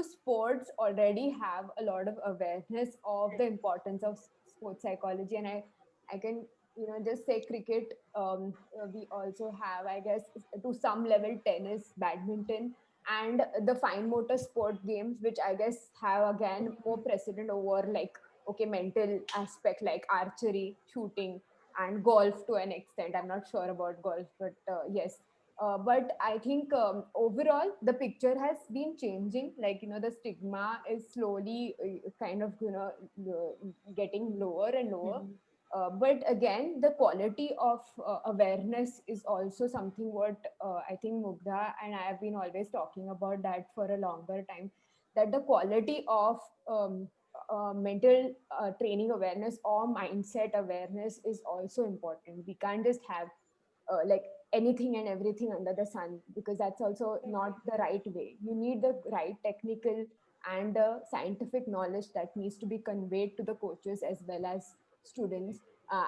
sports already have a lot of awareness of the importance of sports psychology, and I can just say cricket. We also have, I guess, to some level, tennis, badminton, and the fine motor sport games, which I guess have again more precedent over, like, okay, mental aspect, like archery, shooting, and golf to an extent. I'm not sure about golf, but yes. But I think overall the picture has been changing. Like, the stigma is slowly kind of getting lower and lower. But again, the quality of awareness is also something what I think Mugdha and I have been always talking about that for a longer time. That the quality of mental training awareness or mindset awareness is also important. We can't just have like anything and everything under the sun, because that's also not the right way. You need the right technical and scientific knowledge that needs to be conveyed to the coaches as well as students,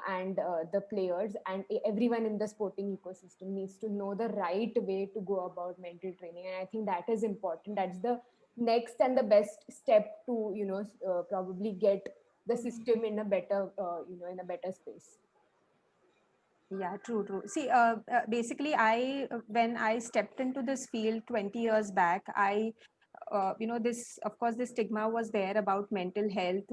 and the players, and everyone in the sporting ecosystem needs to know the right way to go about mental training. And I think that is important. That's the next and the best step to probably get the system in a better in a better space. Yeah, true. See, basically, when I stepped into this field 20 years back, this, of course, this stigma was there about mental health.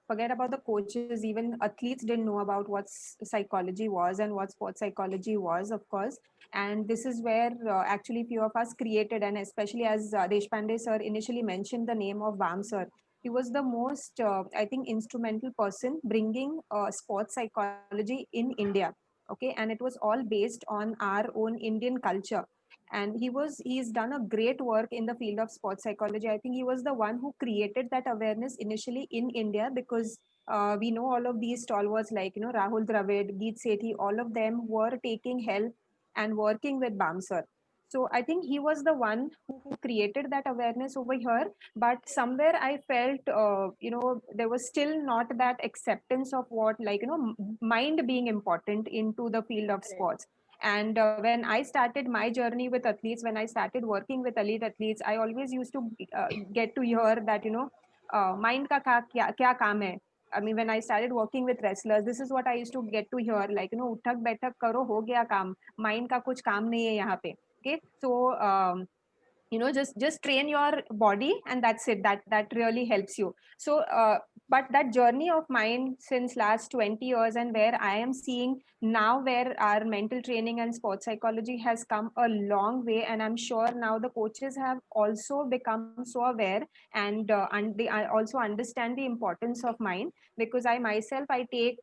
Forget about the coaches, even athletes didn't know about what psychology was and what sports psychology was, of course. And this is where actually few of us created, and especially as Deshpande sir initially mentioned the name of Bam sir. He was the most, I think, instrumental person bringing sports psychology in India. Okay, and it was all based on our own Indian culture. And he's done a great work in the field of sports psychology. I think he was the one who created that awareness initially in India, because we know all of these stalwarts like Rahul Dravid, Geet Sethi, all of them were taking help and working with Bamsar. So I think he was the one who created that awareness over here. But somewhere I felt there was still not that acceptance of what, like mind being important into the field of sports. And when I started my journey with athletes, when I started working with elite athletes, I always used to get to hear that, mind ka kya kaam hai. I mean, when I started working with wrestlers, this is what I used to get to hear, like, uthak baithak karo, ho gaya kaam. Mind ka kuch kaam nahi hai yahan pe. Okay, so just train your body, and that's it. That really helps you. So but that journey of mine since last 20 years, and where I am seeing now, where our mental training and sports psychology has come a long way, and I'm sure now the coaches have also become so aware, and they also understand the importance of mind. Because I myself, I take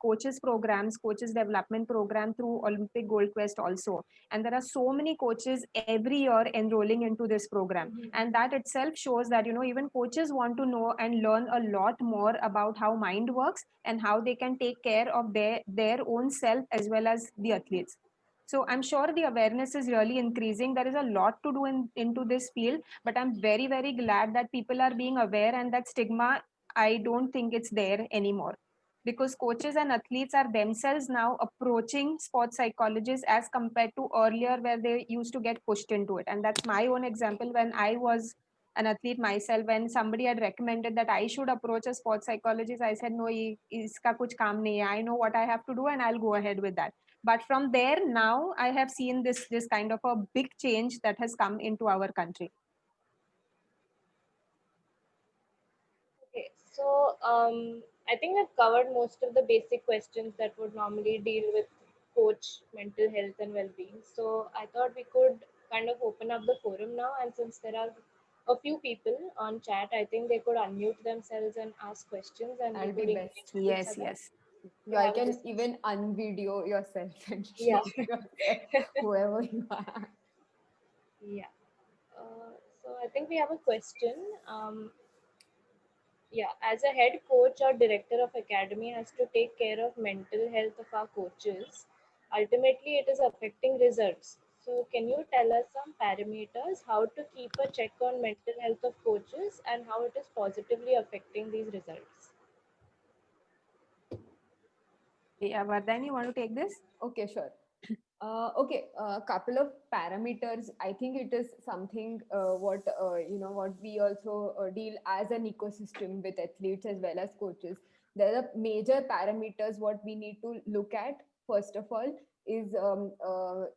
coaches programs, coaches development program through Olympic Gold Quest also. And there are so many coaches every year enrolling into this program, and that itself shows that even coaches want to know and learn a lot more about how mind works, and how they can take care of their own self as well as the athletes. So I'm sure the awareness is really increasing. There is a lot to do into this field, but I'm very, very glad that people are being aware, and that stigma, I don't think it's there anymore, because coaches and athletes are themselves now approaching sports psychologists as compared to earlier, where they used to get pushed into it. And that's my own example. When I was an athlete myself, when somebody had recommended that I should approach a sports psychologist, I said, no, iska kuch kaam nahi hai. I know what I have to do, and I'll go ahead with that. But from there, now I have seen this kind of a big change that has come into our country. Okay, so I think we've covered most of the basic questions that would normally deal with coach mental health and well-being. So I thought we could kind of open up the forum now, and since there are a few people on chat, I think they could unmute themselves and ask questions, and we That'll could be best. engage with each Yes, other yes. to I have a can discussion. even unvideo yourself and Yeah, show yourself, whoever you are. yeah. So I think we have a question. Yeah, as a head coach or director of academy has to take care of mental health of our coaches. Ultimately, it is affecting results. So, can you tell us some parameters how to keep a check on mental health of coaches and how it is positively affecting these results? Yeah, Vardhan, you want to take this? Okay, sure. Okay, a couple of parameters. I think it is something what we also deal as an ecosystem with athletes as well as coaches. There are major parameters what we need to look at. First of all, is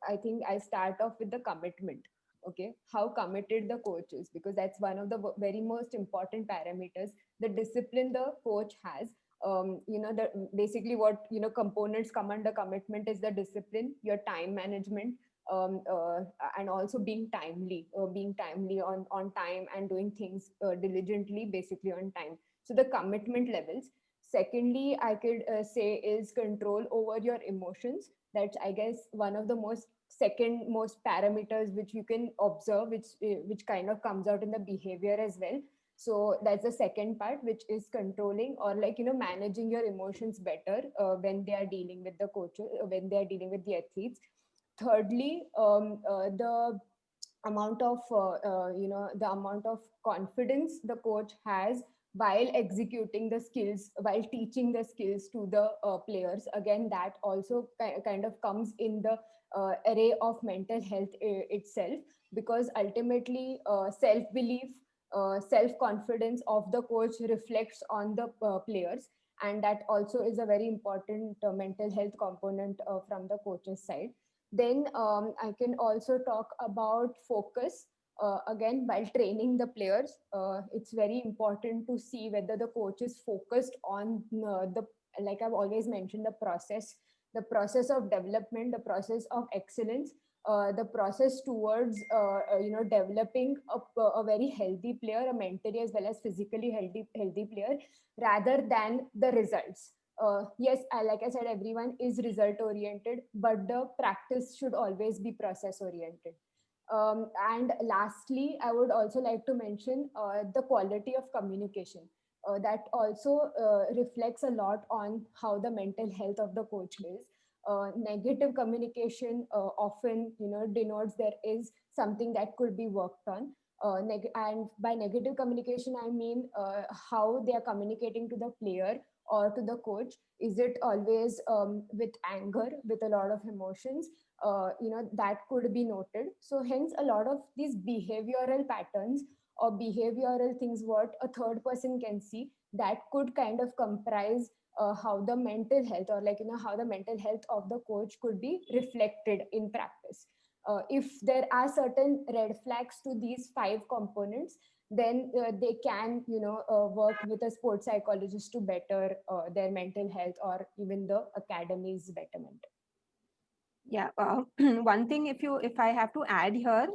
I think I start off with the commitment. Okay, how committed the coach is, because that's one of the very most important parameters. The discipline the coach has, the basically what components come under commitment is the discipline, your time management, and also being timely on time, and doing things diligently, basically on time. So the commitment levels. Secondly, I could say is control over your emotions. That's, I guess, one of the most second most parameters which you can observe, which kind of comes out in the behavior as well. So that's the second part, which is controlling, or managing your emotions better when they are dealing with the coaches, when they are dealing with the athletes. Thirdly, the the amount of confidence the coach has while executing the skills, while teaching the skills to the players. Again, that also kind of comes in the array of mental health itself, because ultimately self belief, self confidence of the coach reflects on the players, and that also is a very important mental health component from the coach's side. Then I can also talk about focus. Again, while training the players, it's very important to see whether the coach is focused on the, like I've always mentioned, the process of development, the process of excellence, the process towards developing a very healthy player, a mentally as well as physically healthy player, rather than the results. Yes, like I said, everyone is result oriented, but the practice should always be process oriented. And lastly, I would also like to mention the quality of communication. That also reflects a lot on how the mental health of the coach is. Negative communication often, denotes there is something that could be worked on. And by negative communication, I mean how they are communicating to the player, or to the coach? Is it always with anger, with a lot of emotions? That could be noted. So hence a lot of these behavioral patterns or behavioral things what a third person can see, that could kind of comprise how the mental health, or how the mental health of the coach could be reflected in practice. If there are certain red flags to these five components, then they can work with a sports psychologist to better their mental health or even the academy's betterment. Yeah, one thing if I have to add here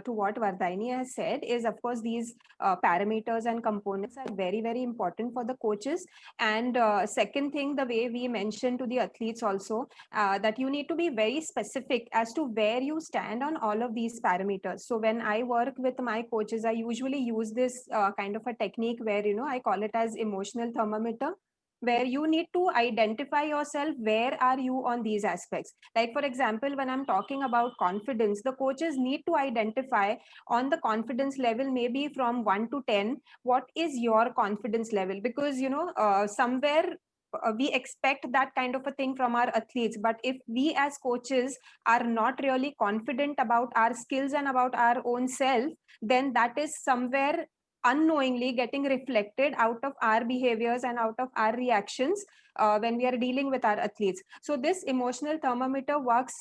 to what Vardhini has said is, of course, these parameters and components are very, very important for the coaches. And second thing, the way we mentioned to the athletes also, that you need to be very specific as to where you stand on all of these parameters. So when I work with my coaches, I usually use this kind of a technique where, I call it as emotional thermometer, where you need to identify yourself, where are you on these aspects. Like for example, when I'm talking about confidence, the coaches need to identify on the confidence level, maybe from 1 to 10, what is your confidence level, because somewhere we expect that kind of a thing from our athletes. But if we as coaches are not really confident about our skills and about our own self, then that is somewhere unknowingly getting reflected out of our behaviors and out of our reactions when we are dealing with our athletes. So this emotional thermometer works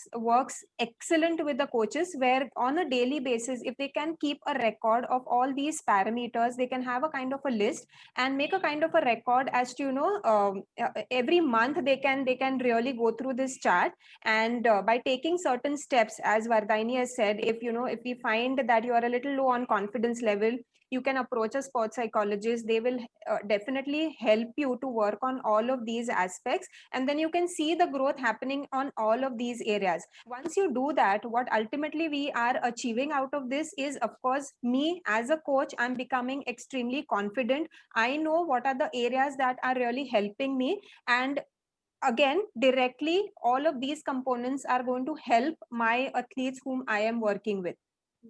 excellent with the coaches, where on a daily basis, if they can keep a record of all these parameters, they can have a kind of a list and make a kind of a record as to every month they can really go through this chart. And by taking certain steps, as Vardhini has said, if we find that you are a little low on confidence level, you can approach a sports psychologist. They will definitely help you to work on all of these aspects, and then you can see the growth happening on all of these areas. Once you do that, what ultimately we are achieving out of this is, of course, me as a coach, I'm becoming extremely confident. I know what are the areas that are really helping me, and again, directly all of these components are going to help my athletes whom I am working with.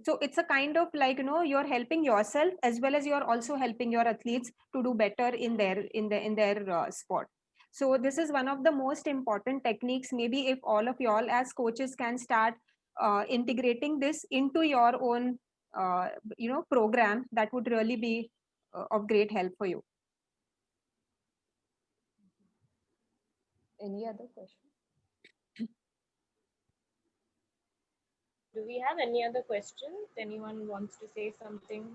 So it's a kind of like, you're helping yourself as well as you're also helping your athletes to do better in their sport. So this is one of the most important techniques. Maybe if all of y'all as coaches can start integrating this into your own program, that would really be of great help for you. Any other question? Do we have any other questions? Anyone wants to say something?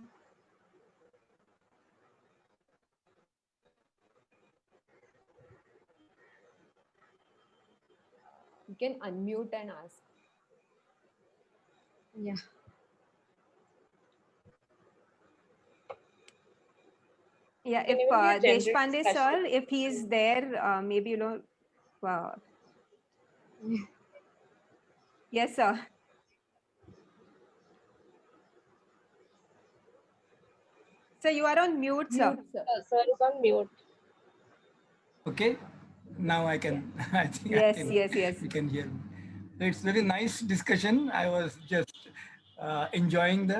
You can unmute and ask. Yeah. Yeah, Can if even be a general Deshpande discussion. sir, if he's there, maybe yes sir. So you are on mute, sir. Mute, sir. Sir is on mute. Okay, now I can. I think Yes, I can, yes. you can hear me. So it's very nice discussion. I was just enjoying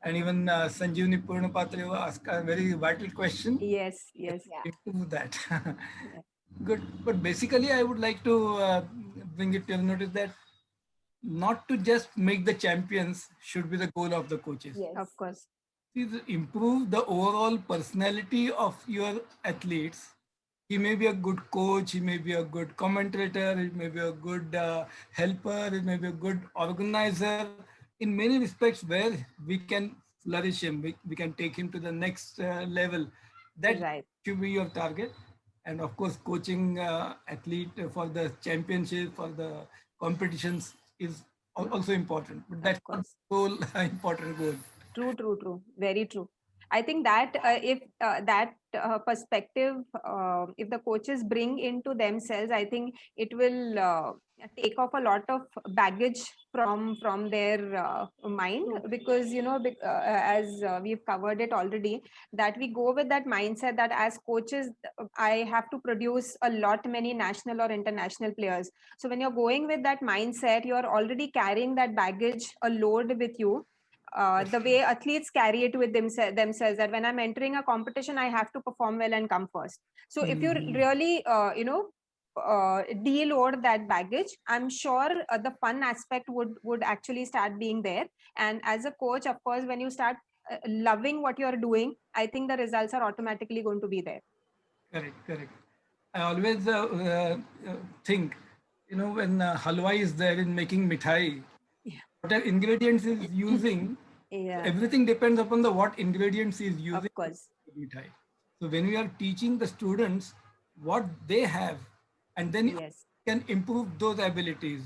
and even Sanjeevani Purnapatra asked a very vital question. Yes. Yeah. Into that. Yeah. Good, but basically, I would like to bring it to your notice that not to just make the champions should be the goal of the coaches. Yes. Of course. See, to improve the overall personality of your athletes. He may be a good coach, he may be a good commentator, he may be a good helper, he may be a good organizer. In many respects, where we can flourish him, we can take him to the next level. That Right. should be your target. And of course, coaching athlete for the championship, for the competitions is also important. But that's Of course. the whole important goal. True. Very true. I think that if that perspective, if the coaches bring into themselves, I think it will take off a lot of baggage from their mind, because as we've covered it already, that we go with that mindset that as coaches, I have to produce a lot many national or international players. So when you're going with that mindset, you're already carrying that baggage, a load with you. the way athletes carry it with themselves, that when I'm entering a competition, I have to perform well and come first. So if you really, deload that baggage, I'm sure the fun aspect would actually start being there. And as a coach, of course, when you start loving what you're doing, I think the results are automatically going to be there. Correct, correct. I always think, when halwa is there in making mithai, Yeah. whatever ingredients is using, Yeah, everything depends upon the what ingredients is using of course. to make mithai. So when we are teaching the students what they have, and then you Yes, can improve those abilities.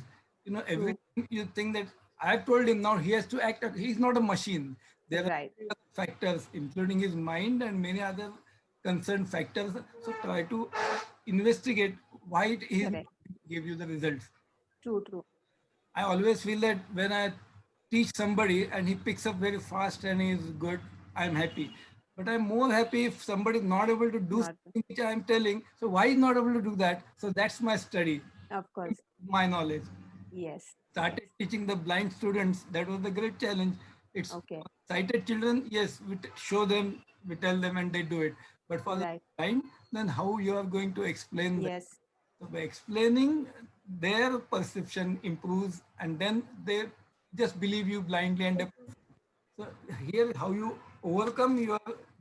true. Everything you think that I've told him now he has to act. He's not a machine. There are Right. other factors, including his mind and many other concerned factors. So try to investigate why it is Correct. give you the results. True, true. I always feel that when I teach somebody and he picks up very fast and he is good, I'm happy. But I'm more happy if somebody is not able to do Not, something which I'm telling. So why is not able to do that? So that's my study, of course. my knowledge. Yes. Started Yes. teaching the blind students. That was the great challenge. It's Okay. sighted children. Yes, we show them, we tell them, and they do it. But for the Right. blind, then how you are going to explain that? Yes. So by explaining, their perception improves, and then they just believe you blindly. And so here, how you overcome your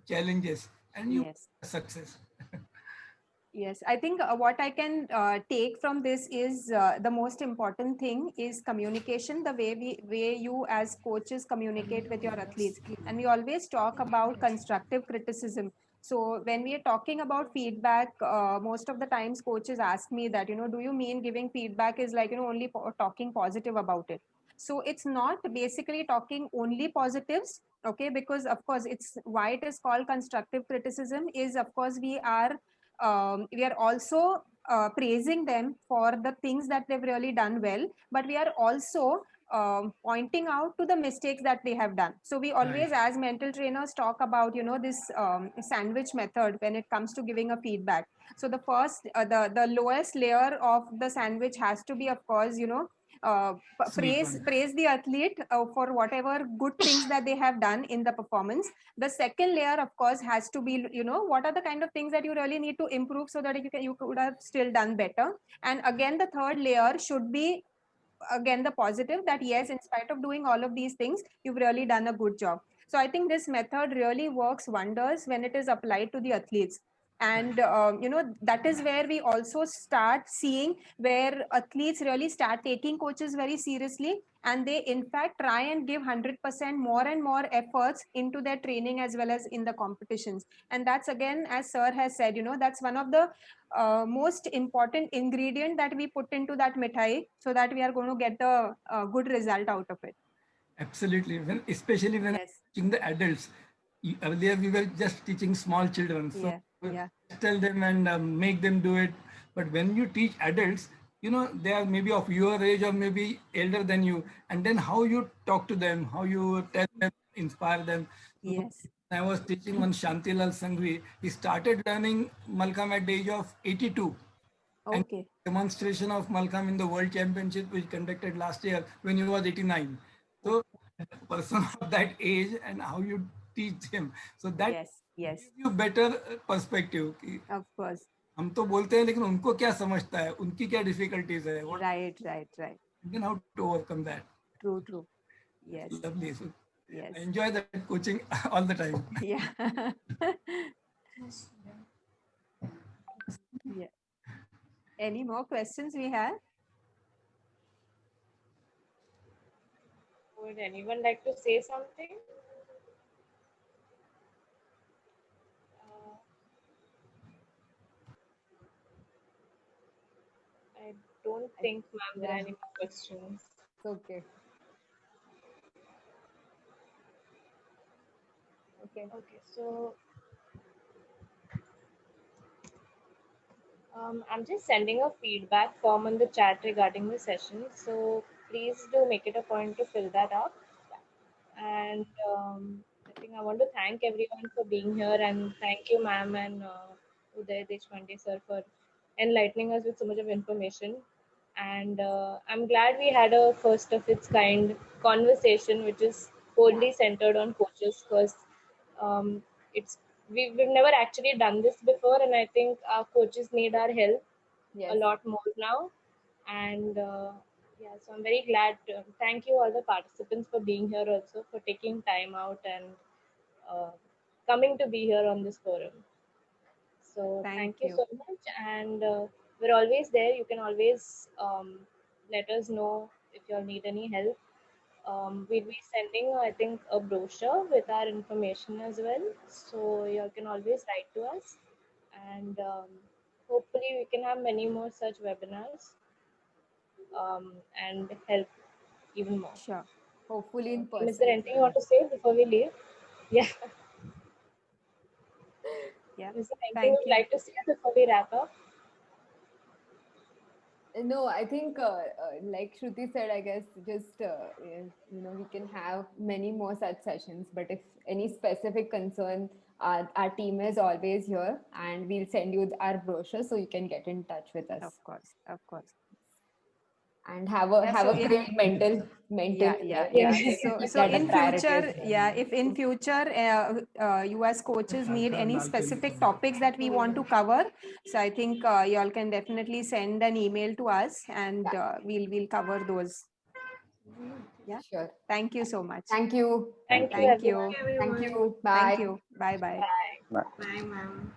challenges and you Yes. success. Yes, I think what I can take from this is the most important thing is communication, the way you as coaches communicate with your athletes. And we always talk about constructive criticism. So when we are talking about feedback, most of the times coaches ask me that, do you mean giving feedback is like, only talking positive about it? So it's not basically talking only positives, okay? Because of course, it's why it is called constructive criticism is, of course, we are also praising them for the things that they've really done well, but we are also pointing out to the mistakes that they have done. So we always, as mental trainers, talk about this sandwich method when it comes to giving a feedback. So the first, the lowest layer of the sandwich has to be, of course, Sweet one. praise the athlete for whatever good things that they have done in the performance. The second layer, of course, has to be, what are the kind of things that you really need to improve so that you could have still done better. And again, the third layer should be again the positive, that yes, in spite of doing all of these things, you've really done a good job. So I think this method really works wonders when it is applied to the athletes. And that is where we also start seeing where athletes really start taking coaches very seriously, and they in fact try and give 100% more and more efforts into their training as well as in the competitions. And that's, again, as sir has said, that's one of the most important ingredient that we put into that mithai, so that we are going to get the good result out of it. Absolutely. Especially when I'm Yes. teaching the adults. Earlier, we were just teaching small children. So Yeah. Yeah. tell them and make them do it. But when you teach adults, they are maybe of your age or maybe elder than you. And then how you talk to them, how you tell them, inspire them. So Yes. I was teaching one Shantilal Sanghvi. He started learning Malkham at the age of 82. And Okay. demonstration of Malkham in the World Championship, which conducted last year when he was 89. So a person of that age and how you teach him. So that Yes. Yes. gives you better perspective. कि Of course. हम तो बोलते हैं लेकिन उनको क्या समझता है, उनकी क्या difficulties है, what, Right. Right. Right. then how to overcome that. True. True. Yes. Lovely. So Yes. I enjoy that coaching all the time. Yeah. Yeah. Any more questions we have? Would anyone like to say something? I don't think, ma'am, there are Yeah. any more questions. It's okay. Okay. Okay, so I'm just sending a feedback form in the chat regarding the session. So please do make it a point to fill that up. And I think I want to thank everyone for being here, and thank you, ma'am, and Uday Deshpande sir for enlightening us with so much of information. And I'm glad we had a first of its kind conversation, which is wholly centered on coaches, because it's we've never actually done this before, and I think our coaches need our help a Yes. lot more now. And yeah, so I'm very glad. Thank you all the participants for being here, also for taking time out and uh, coming to be here on this forum. So Thank thank you you. so much, and we're always there. You can always let us know if you all need any help. We'll be sending, I think, a brochure with our information as well. So you all can always write to us, and hopefully we can have many more such webinars and help even more. Sure. Hopefully in Is there person. anything you want to say before we leave? Yeah. Yeah. Is there anything Thank you'd you. like to say before we wrap up? No, I think like Shruti said, I guess just we can have many more such sessions. But if any specific concern, our team is always here, and we'll send you our brochure so you can get in touch with us Of course. Of course. and have a Yeah, so great mental yeah, health. Yeah. Keep So that a in priority as future, well. yeah, if in future you as coaches need any specific topics that we want to cover, so I think y'all can definitely send an email to us, and we'll cover those. Yeah. Sure. Thank you so much. Thank you. Thank you, Thank everyone. you. Thank Everyone. you. Bye. Thank you. Bye bye. Bye. Bye, ma'am.